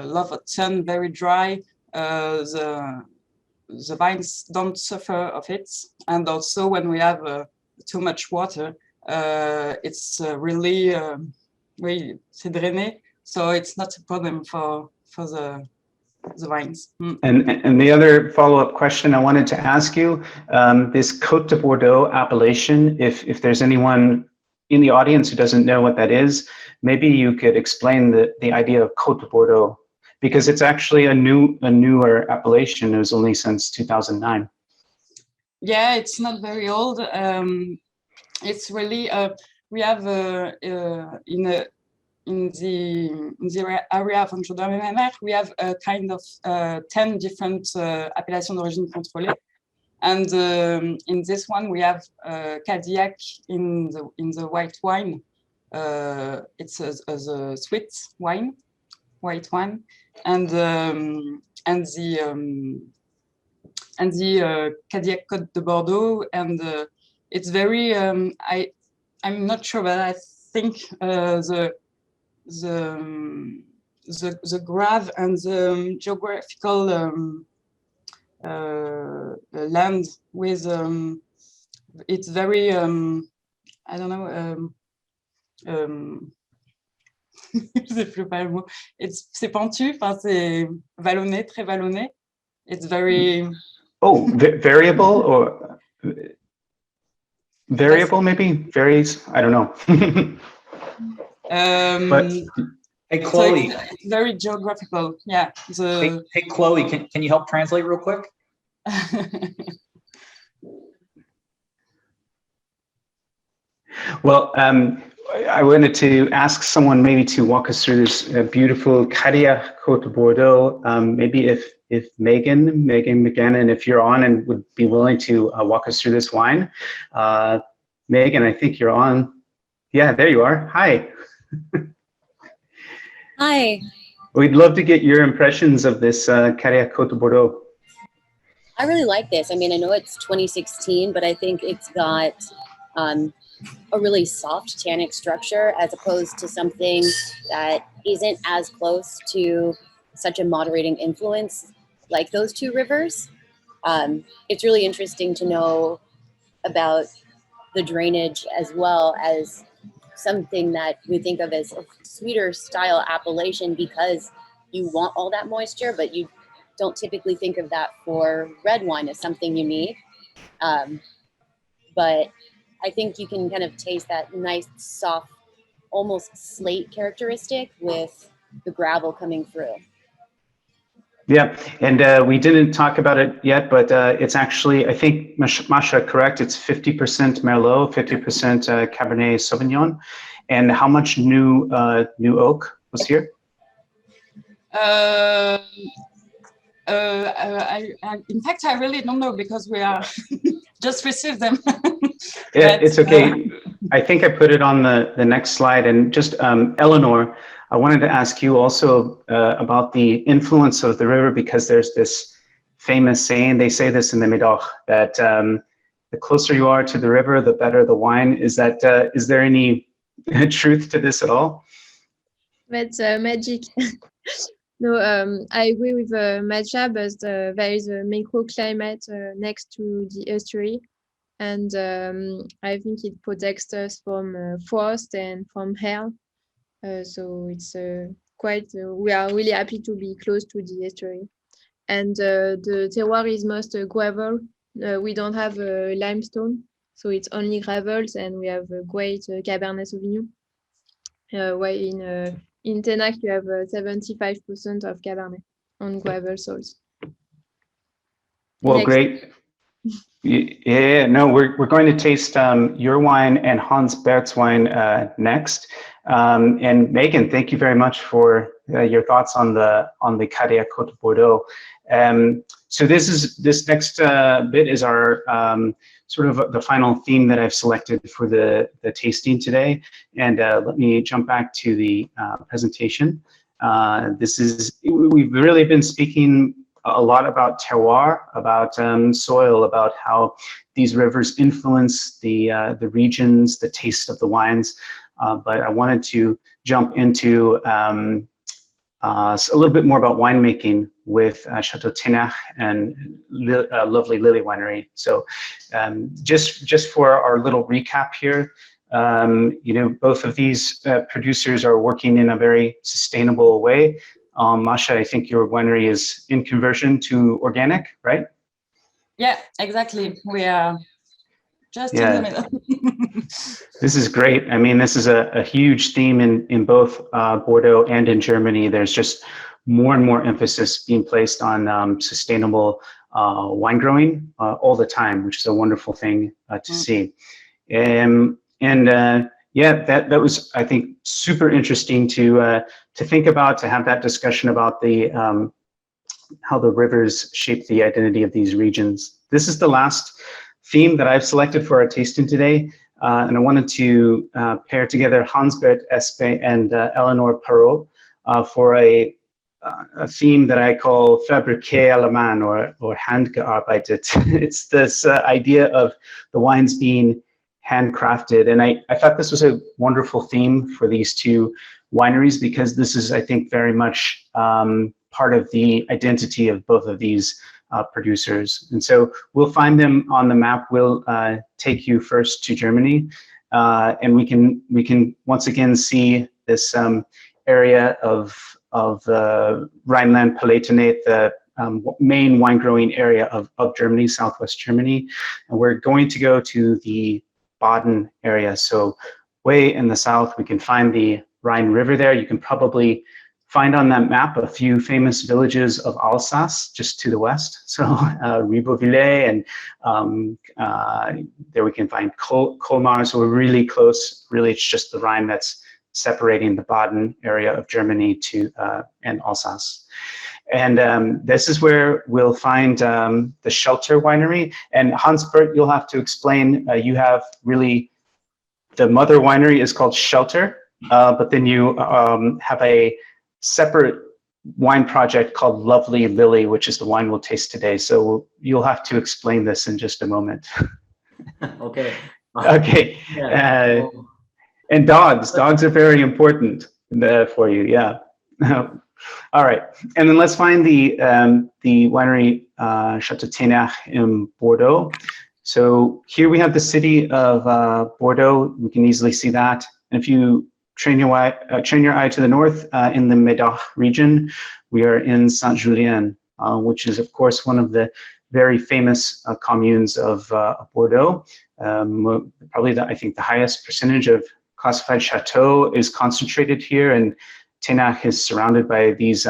lot of sun, very dry, the vines don't suffer of it. And also when we have too much water, it's really c'est drainé. So it's not a problem for the vines. And the other follow-up question I wanted to ask you, this Côte de Bordeaux appellation, if there's anyone in the audience who doesn't know what that is, maybe you could explain the idea of Côte de Bordeaux, because it's actually a newer appellation. It was only since 2009. Yeah, it's not very old. It's really we have in the area of Entre-deux-Mers, we have a kind of 10 different appellations d'origine contrôlée. And in this one, we have Cadillac in the white wine. It's a sweet wine, white wine, and the Cadillac Côte de Bordeaux, and it's very. I'm not sure, but I think the grave and the geographical land with it's very I don't know c'est pentu, enfin c'est vallonné, très vallonné. It's very variable, or variable maybe varies, I don't know. But hey Chloe, so it's very geographical. Yeah. Hey Chloe, can you help translate real quick? Well, I wanted to ask someone maybe to walk us through this beautiful Cadillac Côte de Bordeaux. Maybe if Megan McGannon, if you're on and would be willing to walk us through this wine. Megan, I think you're on. Yeah, there you are. Hi. Hi. We'd love to get your impressions of this Cadillac Côte de Bordeaux. I really like this. I mean, I know it's 2016, but I think it's got a really soft tannic structure as opposed to something that isn't as close to such a moderating influence like those two rivers. It's really interesting to know about the drainage as well as something that we think of as a sweeter style appellation because you want all that moisture, but you don't typically think of that for red wine as something you need. But I think you can kind of taste that nice, soft, almost slate characteristic with the gravel coming through. Yeah, and we didn't talk about it yet, but it's actually, I think, Masha, correct? It's 50% Merlot, 50% Cabernet Sauvignon. And how much new oak was here? In fact, I really don't know because we are just received them. Yeah, it's okay. I think I put it on the next slide. And just Eleanor, I wanted to ask you also about the influence of the river, because there's this famous saying, they say this in the Médoc, that the closer you are to the river, the better the wine. Is there any truth to this at all? That's magic. No, I agree with Matcha, but there is a microclimate next to the estuary, and I think it protects us from frost and from hail. So it's quite. We are really happy to be close to the estuary, and the terroir is most gravel. We don't have limestone, so it's only gravels, and we have a great Cabernet Sauvignon. While in Tenac, you have 75% of Cabernet on gravel soils. Well, Next. great. Yeah, no, we're going to taste your wine and Hans Bert's wine next. And Megan, thank you very much for your thoughts on the Carrière Côte Bordeaux. So this next bit is our sort of the final theme that I've selected for the tasting today. And let me jump back to the presentation. We've really been speaking a lot about terroir, about soil, about how these rivers influence the regions, the taste of the wines. But I wanted to jump into a little bit more about winemaking with Chateau Tenac and lovely Lily Winery. So just for our little recap here, both of these producers are working in a very sustainable way. Masha, I think your winery is in conversion to organic, right? Yeah, exactly. We are just in the middle. This is great. I mean, this is a huge theme in both Bordeaux and in Germany. There's just more and more emphasis being placed on sustainable wine growing all the time, which is a wonderful thing to see. Yeah, that was, I think, super interesting to think about, to have that discussion about the how the rivers shape the identity of these regions. This is the last theme that I've selected for our tasting today, and I wanted to pair together Hans-Bert Espe and Eleanor Perrault for a theme that I call Fabriqué à la main, or handgearbeitet. It's this idea of the wines being handcrafted. And I thought this was a wonderful theme for these two wineries, because this is, I think, very much part of the identity of both of these producers. And so we'll find them on the map. We'll take you first to Germany, and we can once again see this area of Rhineland-Palatinate, the main wine growing area of Germany, southwest Germany. And we're going to go to the Baden area. So way in the south, we can find the Rhine River there. You can probably find on that map a few famous villages of Alsace just to the west. So Ribeauvillé, and there we can find Colmar. So we're really close. Really, it's just the Rhine that's separating the Baden area of Germany to and Alsace. And this is where we'll find the Shelter Winery. And Hans-Bert, you'll have to explain, you have really, the mother winery is called Shelter, but then you have a separate wine project called Lovely Lily, which is the wine we'll taste today. So you'll have to explain this in just a moment. Okay. Okay. And dogs are very important for you, yeah. All right, and then let's find the winery Chateau Ténach in Bordeaux. So here we have the city of Bordeaux. We can easily see that. And if you train your eye to the north in the Médoc region, we are in Saint-Julien, which is of course one of the very famous communes of Bordeaux. Probably I think the highest percentage of classified chateau is concentrated here, and Ténach is surrounded by these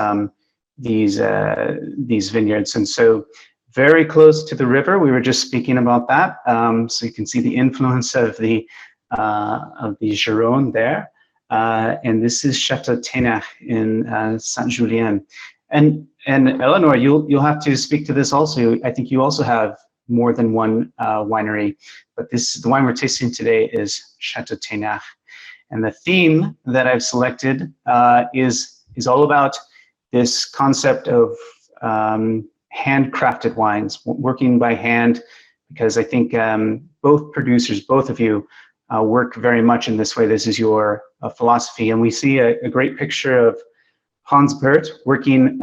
vineyards, and so very close to the river. We were just speaking about that, so you can see the influence of the Gironde there, and this is Chateau Ténach in Saint-Julien, and Eleanor, you'll have to speak to this also. I think you also have more than one winery, but the wine we're tasting today is Chateau Ténach. And the theme that I've selected is all about this concept of handcrafted wines, working by hand, because I think both producers, both of you, work very much in this way. This is your philosophy. And we see a great picture of Hans Bert working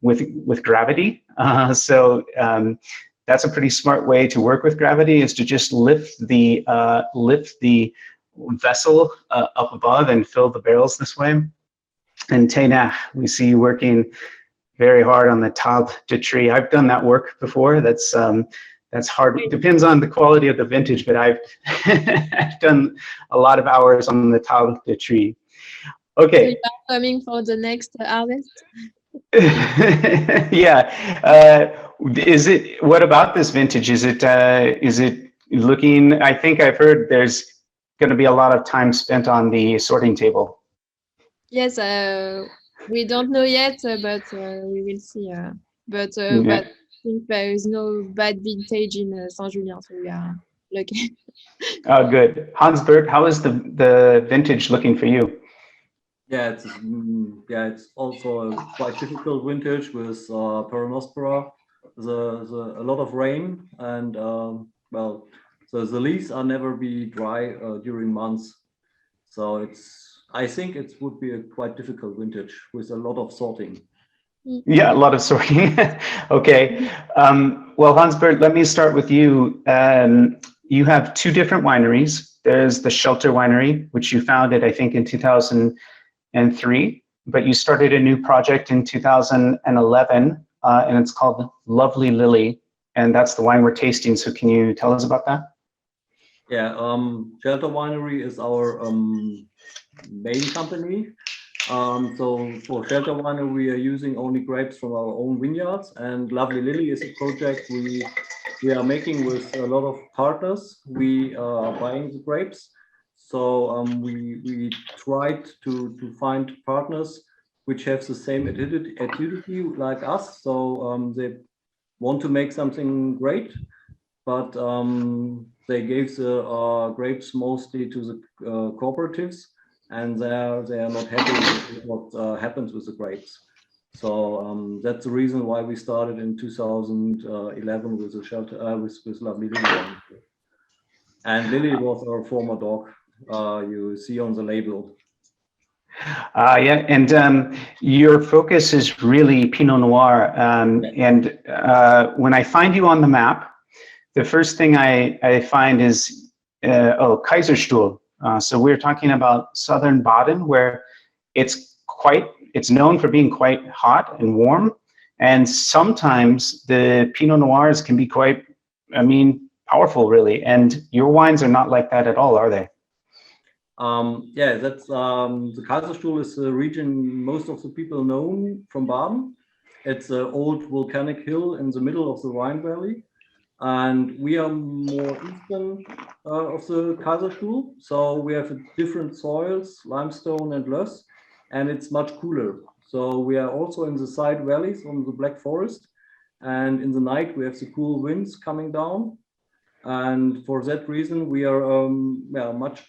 with gravity. So that's a pretty smart way to work with gravity, is to just lift the vessel up above and fill the barrels this way. And Ténach, we see you working very hard on the table de tree. I've done that work before. That's hard. It depends on the quality of the vintage, but I've I've done a lot of hours on the table de tree. Okay. So you are coming for the next harvest? Yeah. What about this vintage? Is it looking, I think I've heard there's going to be a lot of time spent on the sorting table. Yes, we don't know yet, but we will see. But I think there is no bad vintage in Saint-Julien, so we are lucky. Oh, good. Hans Bert, how is the vintage looking for you? Yeah, it's also a quite difficult vintage with Peronospora. There's a lot of rain, and well, so the leaves are never be dry during months. So I think it would be a quite difficult vintage with a lot of sorting. Yeah, a lot of sorting. Okay. Well, Hans Bert, let me start with you. You have two different wineries. There's the Shelter Winery, which you founded, I think, in 2003, but you started a new project in 2011, and it's called Lovely Lily, and that's the wine we're tasting. So can you tell us about that? Yeah, Shelter Winery is our main company. So for Shelter Winery, we are using only grapes from our own vineyards, and Lovely Lily is a project we are making with a lot of partners. We are buying the grapes. So we tried to find partners which have the same attitude like us. So they want to make something great, but they gave the grapes mostly to the cooperatives, and they are not happy with what happens with the grapes. So that's the reason why we started in 2011 with the Shelter with Lovely Lily. And Lily was our former dog. You see on the label. Yeah, and your focus is really Pinot Noir. And when I find you on the map, the first thing I find is Kaiserstuhl. So we're talking about southern Baden, where it's known for being quite hot and warm, and sometimes the Pinot Noirs can be quite, powerful, really. And your wines are not like that at all, are they? Yeah, that's the Kaiserstuhl is a region most of the people know from Baden. It's an old volcanic hill in the middle of the Rhine Valley, and we are more eastern of the Kaiserstuhl. So we have different soils, limestone and loess, and it's much cooler. So we are also in the side valleys on the Black Forest, and in the night we have the cool winds coming down, and for that reason we are much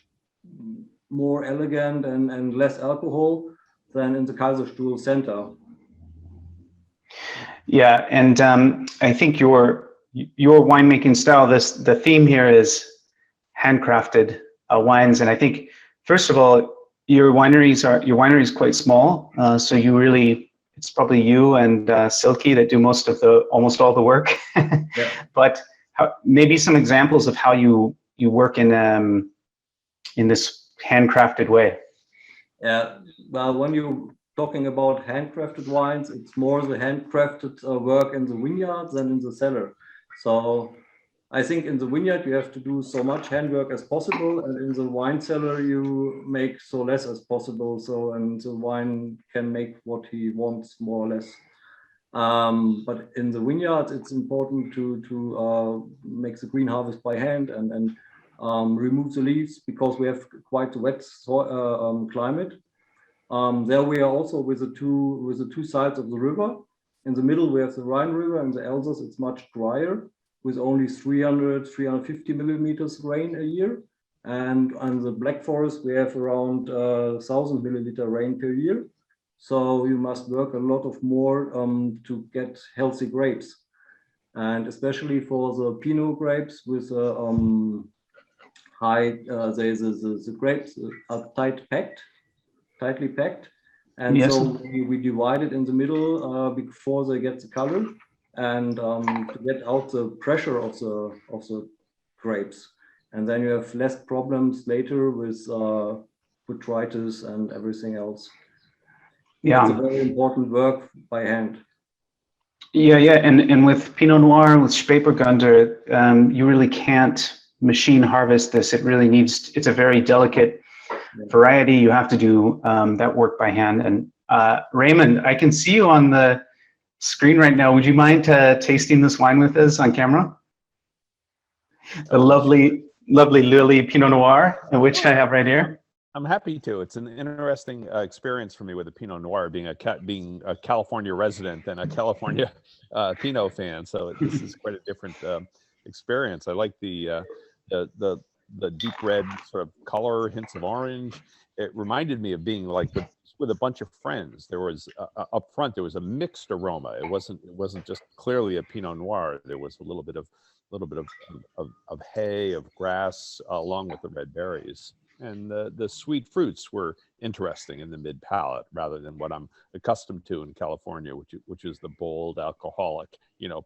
more elegant and less alcohol than in the Kaiserstuhl center. Yeah, and I think your winemaking style, the theme here is handcrafted wines, and I think first of all, your winery is quite small, so you really, it's probably you and Silky that do almost all the work. Yeah. But maybe some examples of how you work in this handcrafted way. Yeah, well, when you're talking about handcrafted wines, it's more the handcrafted work in the vineyard than in the cellar. So I think in the vineyard you have to do so much handwork as possible, and in the wine cellar you make so less as possible. So and the wine can make what he wants more or less. But in the vineyard, it's important to make the green harvest by hand and remove the leaves because we have quite a wet climate. There we are also with the two sides of the river. In the middle we have the Rhine River, and the Elsass it's much drier with only 350 millimeters rain a year. And on the Black Forest we have around 1,000 milliliter rain per year. So you must work a lot of more to get healthy grapes. And especially for the Pinot grapes with the grapes are tightly packed. And Yes. so we divide it in the middle before they get the color and to get out the pressure of the grapes. And then you have less problems later with botrytis and everything else. Yeah. It's a very important work by hand. Yeah, and with Pinot Noir, with Spätburgunder, you really can't machine harvest this. It really needs, it's a very delicate variety. You have to do that work by hand. And Raymond, I can see you on the screen right now. Would you mind tasting this wine with us on camera? The lovely Lily Pinot Noir, which I have right here. I'm happy to. It's an interesting experience for me with a Pinot Noir, being a California resident and a California Pinot fan. So this is quite a different experience. I like the deep red sort of color, hints of orange. It reminded me of being like with a bunch of friends. There was up front there was a mixed aroma. It wasn't just clearly a Pinot Noir. There was a little bit of hay, of grass, along with the red berries. And the sweet fruits were interesting in the mid palate rather than what I'm accustomed to in California, which is the bold alcoholic,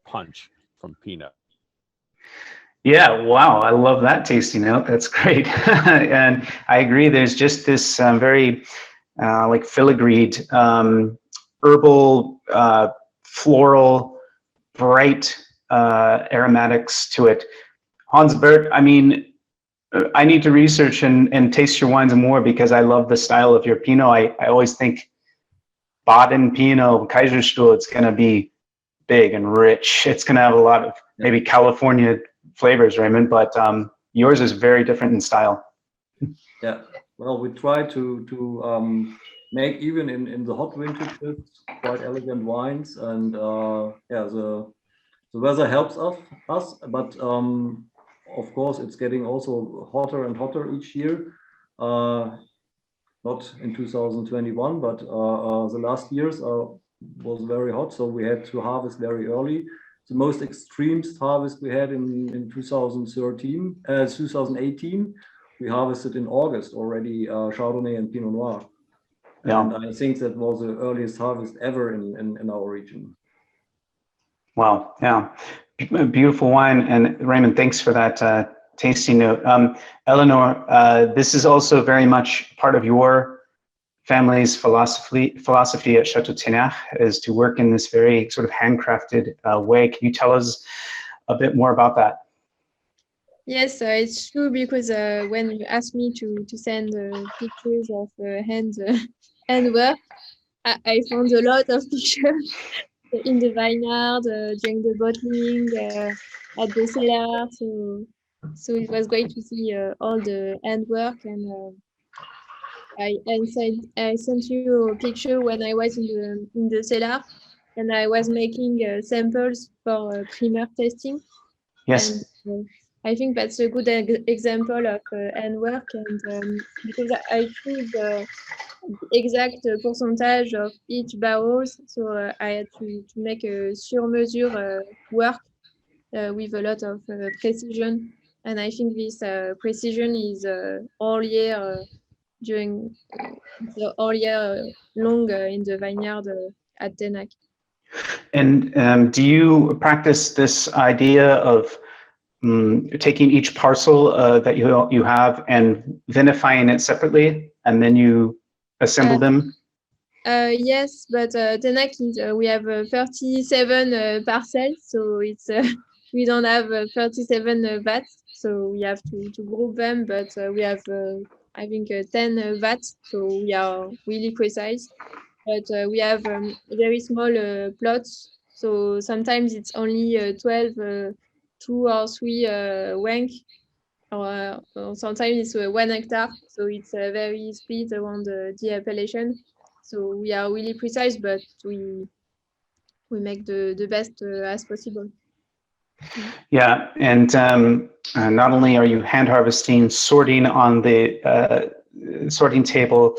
punch from Pinot. Yeah, wow, I love that tasting note. That's great. And I agree, there's just this very like filigreed, herbal, floral, bright aromatics to it. Hans Bert, I mean, I need to research and taste your wines more because I love the style of your Pinot. I always think Baden Pinot, Kaiserstuhl, it's going to be big and rich. It's going to have a lot of maybe California flavors, Raymond, but yours is very different in style. Yeah, well, we try to make even in the hot vintages quite elegant wines, and the weather helps us, but of course it's getting also hotter and hotter each year. Not in 2021, but the last years was very hot, so we had to harvest very early. The most extreme harvest we had in 2018, we harvested in August already Chardonnay and Pinot Noir. Yeah. And I think that was the earliest harvest ever in our region. Wow, yeah, beautiful wine. And Raymond, thanks for that tasting note. Eleanor, this is also very much part of your family's philosophy at Chateau Ténart, is to work in this very sort of handcrafted way. Can you tell us a bit more about that? Yes, it's true, because when you asked me to send pictures of handwork, I found a lot of pictures in the vineyard, during the bottling, at the cellar. So it was great to see all the handwork, and I sent you a picture when I was in the cellar, and I was making samples for primer testing. Yes. And I think that's a good example of handwork, and because I choose the exact percentage of each barrels, so I had to make a sur-mesure work with a lot of precision, and I think this precision is all year during the all year long in the vineyard at Tenac. And do you practice this idea of taking each parcel that you have and vinifying it separately, and then you assemble them? Yes, but Tenac is we have 37 parcels, so it's we don't have 37 vats, so we have to group them. But we have I think 10 vats, so we are really precise. But we have very small plots, so sometimes it's only 12, 2 or 3 wank, or sometimes it's 1 hectare, so it's very split around the appellation. So we are really precise, but we make the best as possible. Yeah, and not only are you hand harvesting, sorting on the sorting table,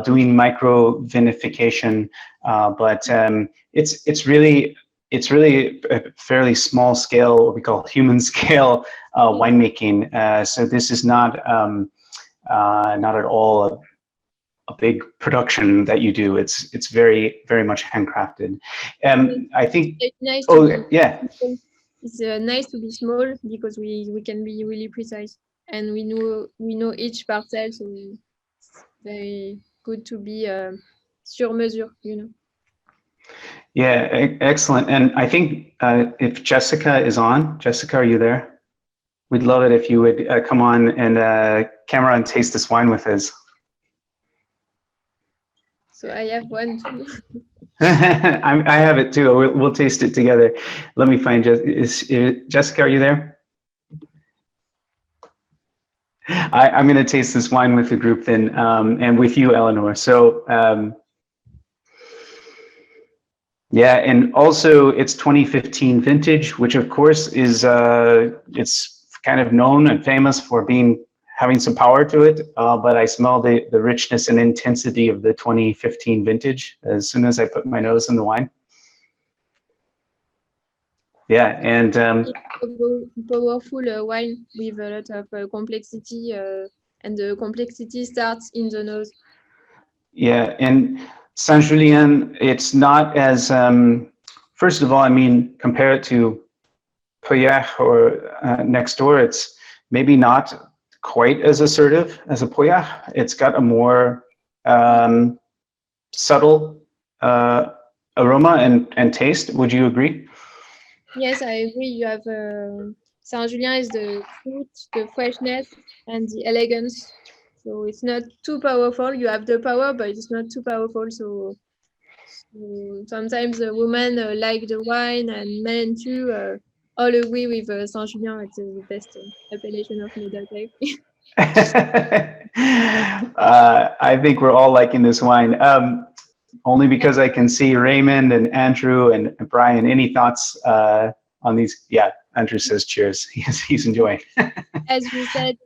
doing micro vinification, but it's really a fairly small scale, what we call human scale winemaking. So this is not at all a big production that you do. It's very much handcrafted. I think. It's nice yeah. It's nice to be small because we can be really precise, and we know each parcel, so it's very good to be sur mesure, you know. Yeah, excellent. And I think if Jessica is on, Jessica, are you there? We'd love it if you would come on and camera and taste this wine with us. So I have one too. I have it too. We'll taste it together. Let me find Jessica. Are you there? I'm going to taste this wine with the group then, and with you, Eleanor. So yeah, and also it's 2015 vintage, which of course is it's kind of known and famous for having some power to it, but I smell the richness and intensity of the 2015 vintage as soon as I put my nose in the wine. Yeah, and powerful wine with a lot of complexity, and the complexity starts in the nose. Yeah, and Saint Julien, it's not as first of all, I mean, compare it to Pauillac or next door, it's maybe not quite as assertive as a Pauillac. It's got a more subtle aroma and taste. Would you agree? Yes, I agree. You have Saint Julien is the fruit, the freshness, and the elegance. So it's not too powerful. You have the power, but it's not too powerful. So sometimes the women like the wine, and men too. All agree with Saint Julien. It's the best appellation of Médoc. I think we're all liking this wine. Only because I can see Raymond and Andrew and Brian. Any thoughts on these? Yeah, Andrew says cheers. He's enjoying. As you said,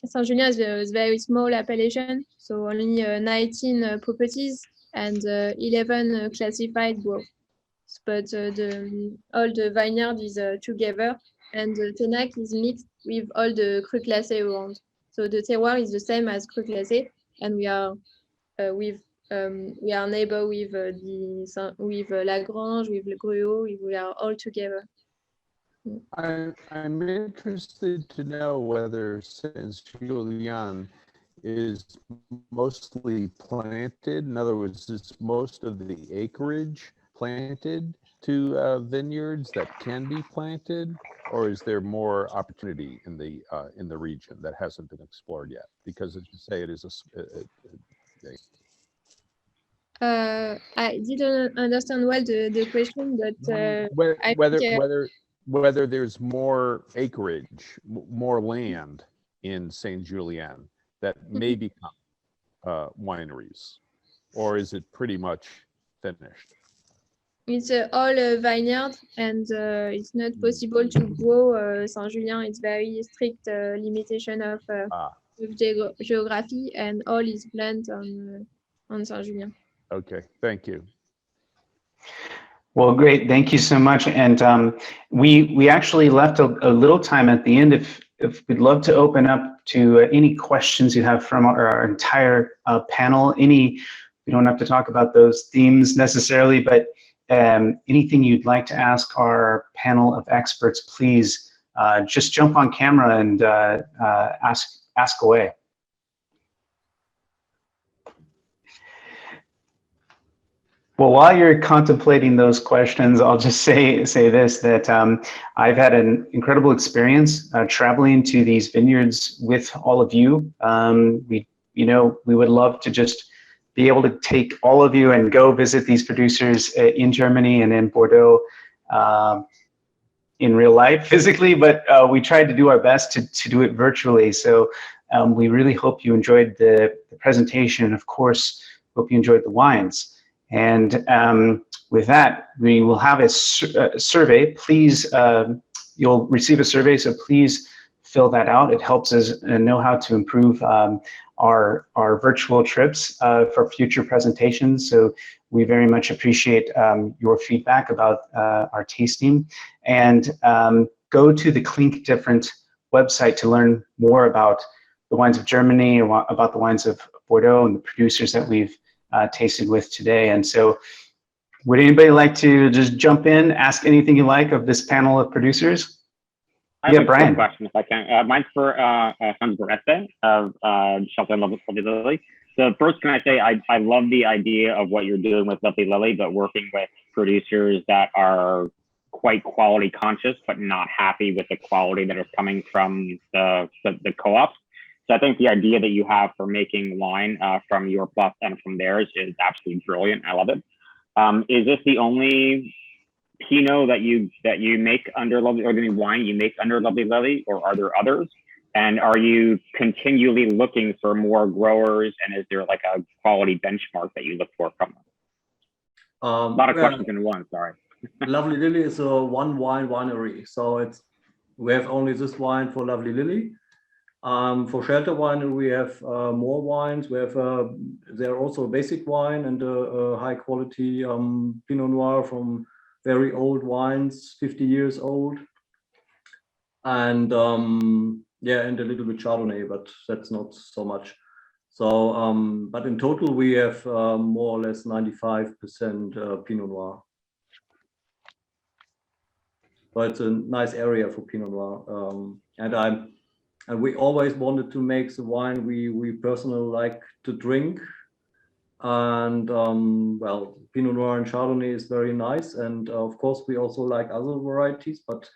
Saint Julien is a very small appellation, so only 19 properties and 11 classified growth. But all the vineyard is together, and the Tenac is mixed with all the cru classé around. So the terroir is the same as cru classé, and we are neighbor with Lagrange, with Le Gruau. We are all together. I'm interested to know whether Saint Julien is mostly planted. In other words, is most of the acreage planted to vineyards that can be planted, or is there more opportunity in the region that hasn't been explored yet? Because as you say, it is I didn't understand well the question, but whether there's more acreage, more land in Saint Julien that may become wineries, or is it pretty much finished? It's all vineyard, and it's not possible to grow Saint Julien. It's very strict limitation of geography, and all is planned on Saint Julien. Okay, thank you. Well, great. Thank you so much. And we actually left a little time at the end if we'd love to open up to any questions you have from our entire panel. You don't have to talk about those themes necessarily, but anything you'd like to ask our panel of experts, please just jump on camera and ask away. Well, while you're contemplating those questions, I'll just say this, that I've had an incredible experience traveling to these vineyards with all of you. We would love to just be able to take all of you and go visit these producers in Germany and in Bordeaux in real life, physically, but we tried to do our best to do it virtually. So we really hope you enjoyed the presentation, and of course, hope you enjoyed the wines. And with that, we will have a survey. Please, you'll receive a survey, so please fill that out. It helps us know how to improve our virtual trips for future presentations. So we very much appreciate your feedback about our tasting. And go to the Clink Different website to learn more about the wines of Germany, about the wines of Bordeaux and the producers that we've tasted with today. And so would anybody like to just jump in, ask anything you like of this panel of producers? I have a quick question, if I can. Mine's for Hans Berette of Shelter and Lovely Lily. So first, can I say I love the idea of what you're doing with Lovely Lily, but working with producers that are quite quality conscious, but not happy with the quality that is coming from the co-ops. So I think the idea that you have for making wine from your plus and from theirs is absolutely brilliant. I love it. Is this the only Pinot that you make under Lovely, or the wine you make under Lovely Lily, or are there others? And are you continually looking for more growers? And is there like a quality benchmark that you look for from them? A lot of questions in one. Sorry. Lovely Lily is a one wine winery, so we have only this wine for Lovely Lily. For Shelter Wine, we have more wines. We have there are also a basic wine and a high quality Pinot Noir from very old wines, 50 years old, and yeah, and a little bit Chardonnay, but that's not so much. So, but in total, we have more or less 95% Pinot Noir. So it's a nice area for Pinot Noir, and we always wanted to make the wine we personally like to drink. And well, Pinot Noir and Chardonnay is very nice. And of course, we also like other varieties, but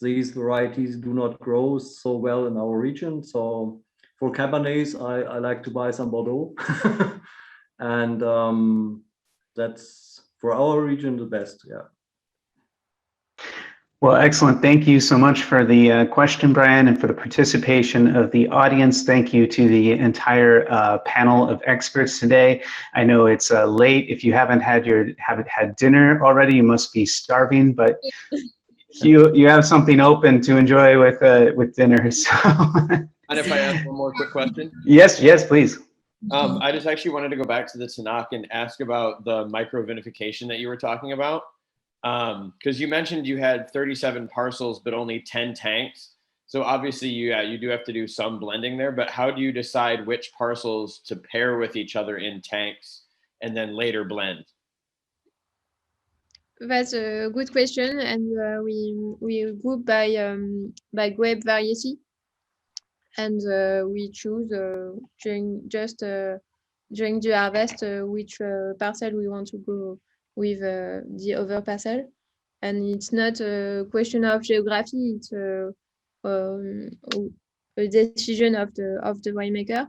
these varieties do not grow so well in our region. So for Cabernets, I like to buy some Bordeaux. And that's for our region the best, yeah. Well, excellent. Thank you so much for the question, Brian, and for the participation of the audience. Thank you to the entire panel of experts today. I know it's late. If you haven't had dinner already, you must be starving, but you have something open to enjoy with dinner. So. And if I ask one more quick question? Yes, please. I just actually wanted to go back to the Tanakh and ask about the micro vinification that you were talking about. Because you mentioned you had 37 parcels, but only 10 tanks. So obviously you do have to do some blending there, but how do you decide which parcels to pair with each other in tanks and then later blend? That's a good question, and we group by grape variety, and we choose during the harvest which parcel we want to go with the other parcel. And it's not a question of geography, it's a decision of the winemaker.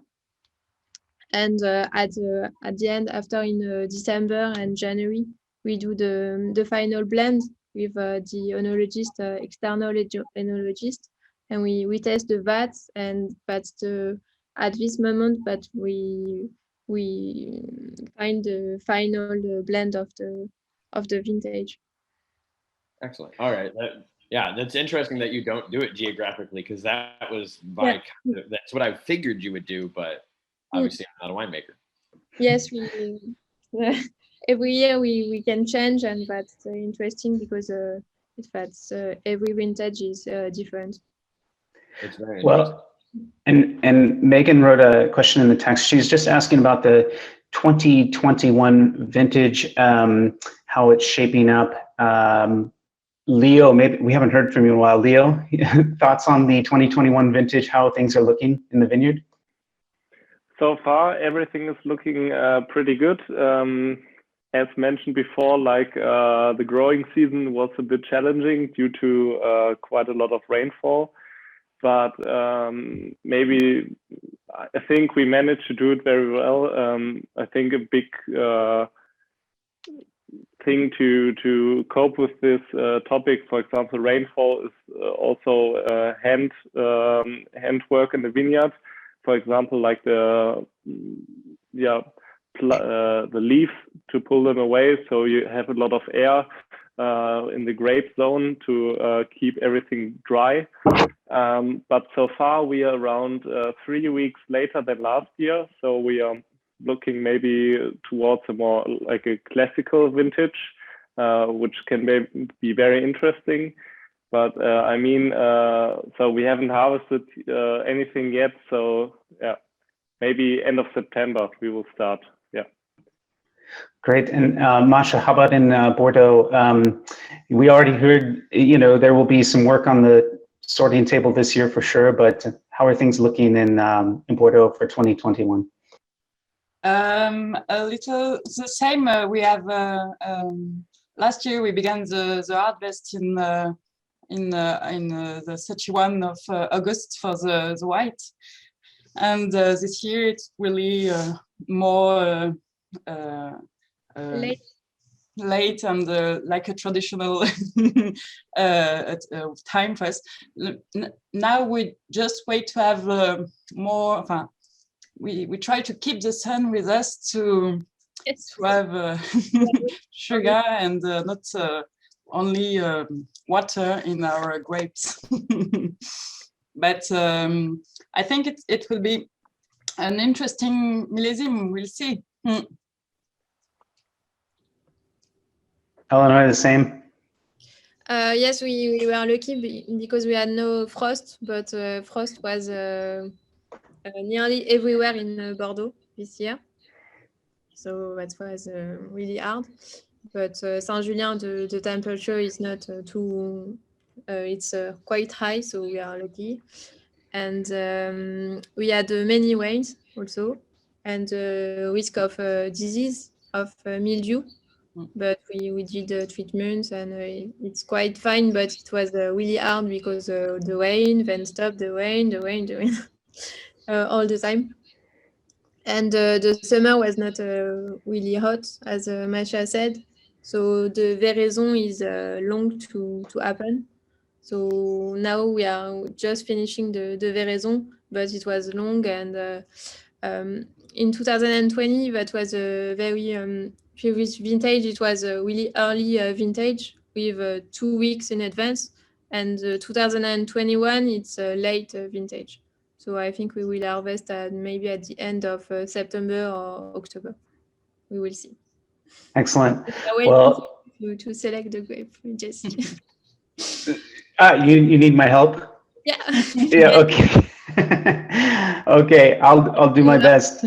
And at the end, after in December and January, we do the final blend with the enologist, external enologist, and we test the vats, and that's at this moment, but we find the final blend of the vintage. Excellent. All right. Yeah, that's interesting that you don't do it geographically, because that was that's what I figured you would do, but obviously I'm not a winemaker. Yes, every year we can change, and that's interesting because every vintage is different. it's very interesting. Well, and Megan wrote a question in the text. She's just asking about the 2021 vintage, how it's shaping up. Leo, maybe we haven't heard from you in a while. Leo, thoughts on the 2021 vintage, how things are looking in the vineyard? So far, everything is looking pretty good. As mentioned before, like the growing season was a bit challenging due to quite a lot of rainfall. But maybe I think we managed to do it very well. I think a big thing to cope with this topic, for example, rainfall, is also handwork in the vineyard. For example, like the leaves to pull them away, so you have a lot of air in the grape zone to keep everything dry. But so far we are around 3 weeks later than last year, so we are looking maybe towards a more like a classical vintage, which can be very interesting. But I mean, so we haven't harvested anything yet, so yeah, maybe end of September we will start. Yeah. Great. And Masha, how about in Bordeaux? We already heard, there will be some work on the sorting table this year for sure, but how are things looking in Bordeaux for 2021? A little the same. We have last year we began the harvest in the 31 of August for the white, and this year it's really more late and like a traditional time for us. Now we just wait to have more. We try to keep the sun with us to have sugar and not only water in our grapes. But I think it will be an interesting millésime. We'll see. Eleanor, the same? Yes, we were lucky because we had no frost, but frost was nearly everywhere in Bordeaux this year. So that was really hard. But Saint-Julien, the temperature is not too, it's quite high, so we are lucky. And we had many rains also, and risk of disease of mildew. But we did treatments, and it's quite fine, but it was really hard because the rain, then stop the rain, all the time. And the summer was not really hot, as Masha said. So the veraison is long to happen. So now we are just finishing the veraison, but it was long. And in 2020, that was a very previous vintage. It was a really early vintage with 2 weeks in advance. And 2021, it's a late vintage. So I think we will harvest maybe at the end of September or October. We will see. Excellent. Well, to select the grape, Jessie. You need my help? Yeah. Yeah. Okay. Okay. I'll do my best.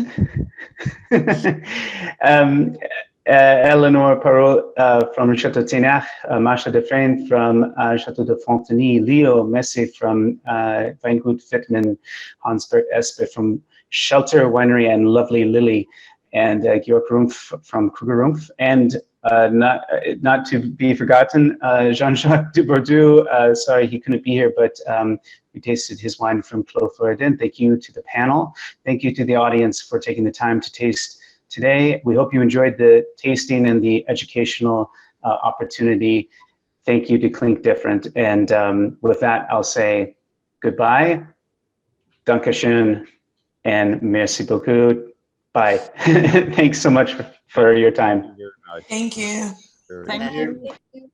Eleanor Parot from Chateau Ténach, Masha Defresne from Chateau de Fontenay, Leo Messi from Weingut Wittmann, Hans-Bert Espe from Shelter Winery, and lovely Lily, and Georg Rumpf from Kruger Rumpf, and not to be forgotten, Jean-Jacques Dubourdieu. Sorry he couldn't be here, but we tasted his wine from Clos Floridin. Thank you to the panel. Thank you to the audience for taking the time to taste today. We hope you enjoyed the tasting and the educational opportunity. Thank you to Clink Different. And with that, I'll say goodbye, Dankeschön, and merci beaucoup. Bye. Thanks so much for your time. Thank you. Thank you.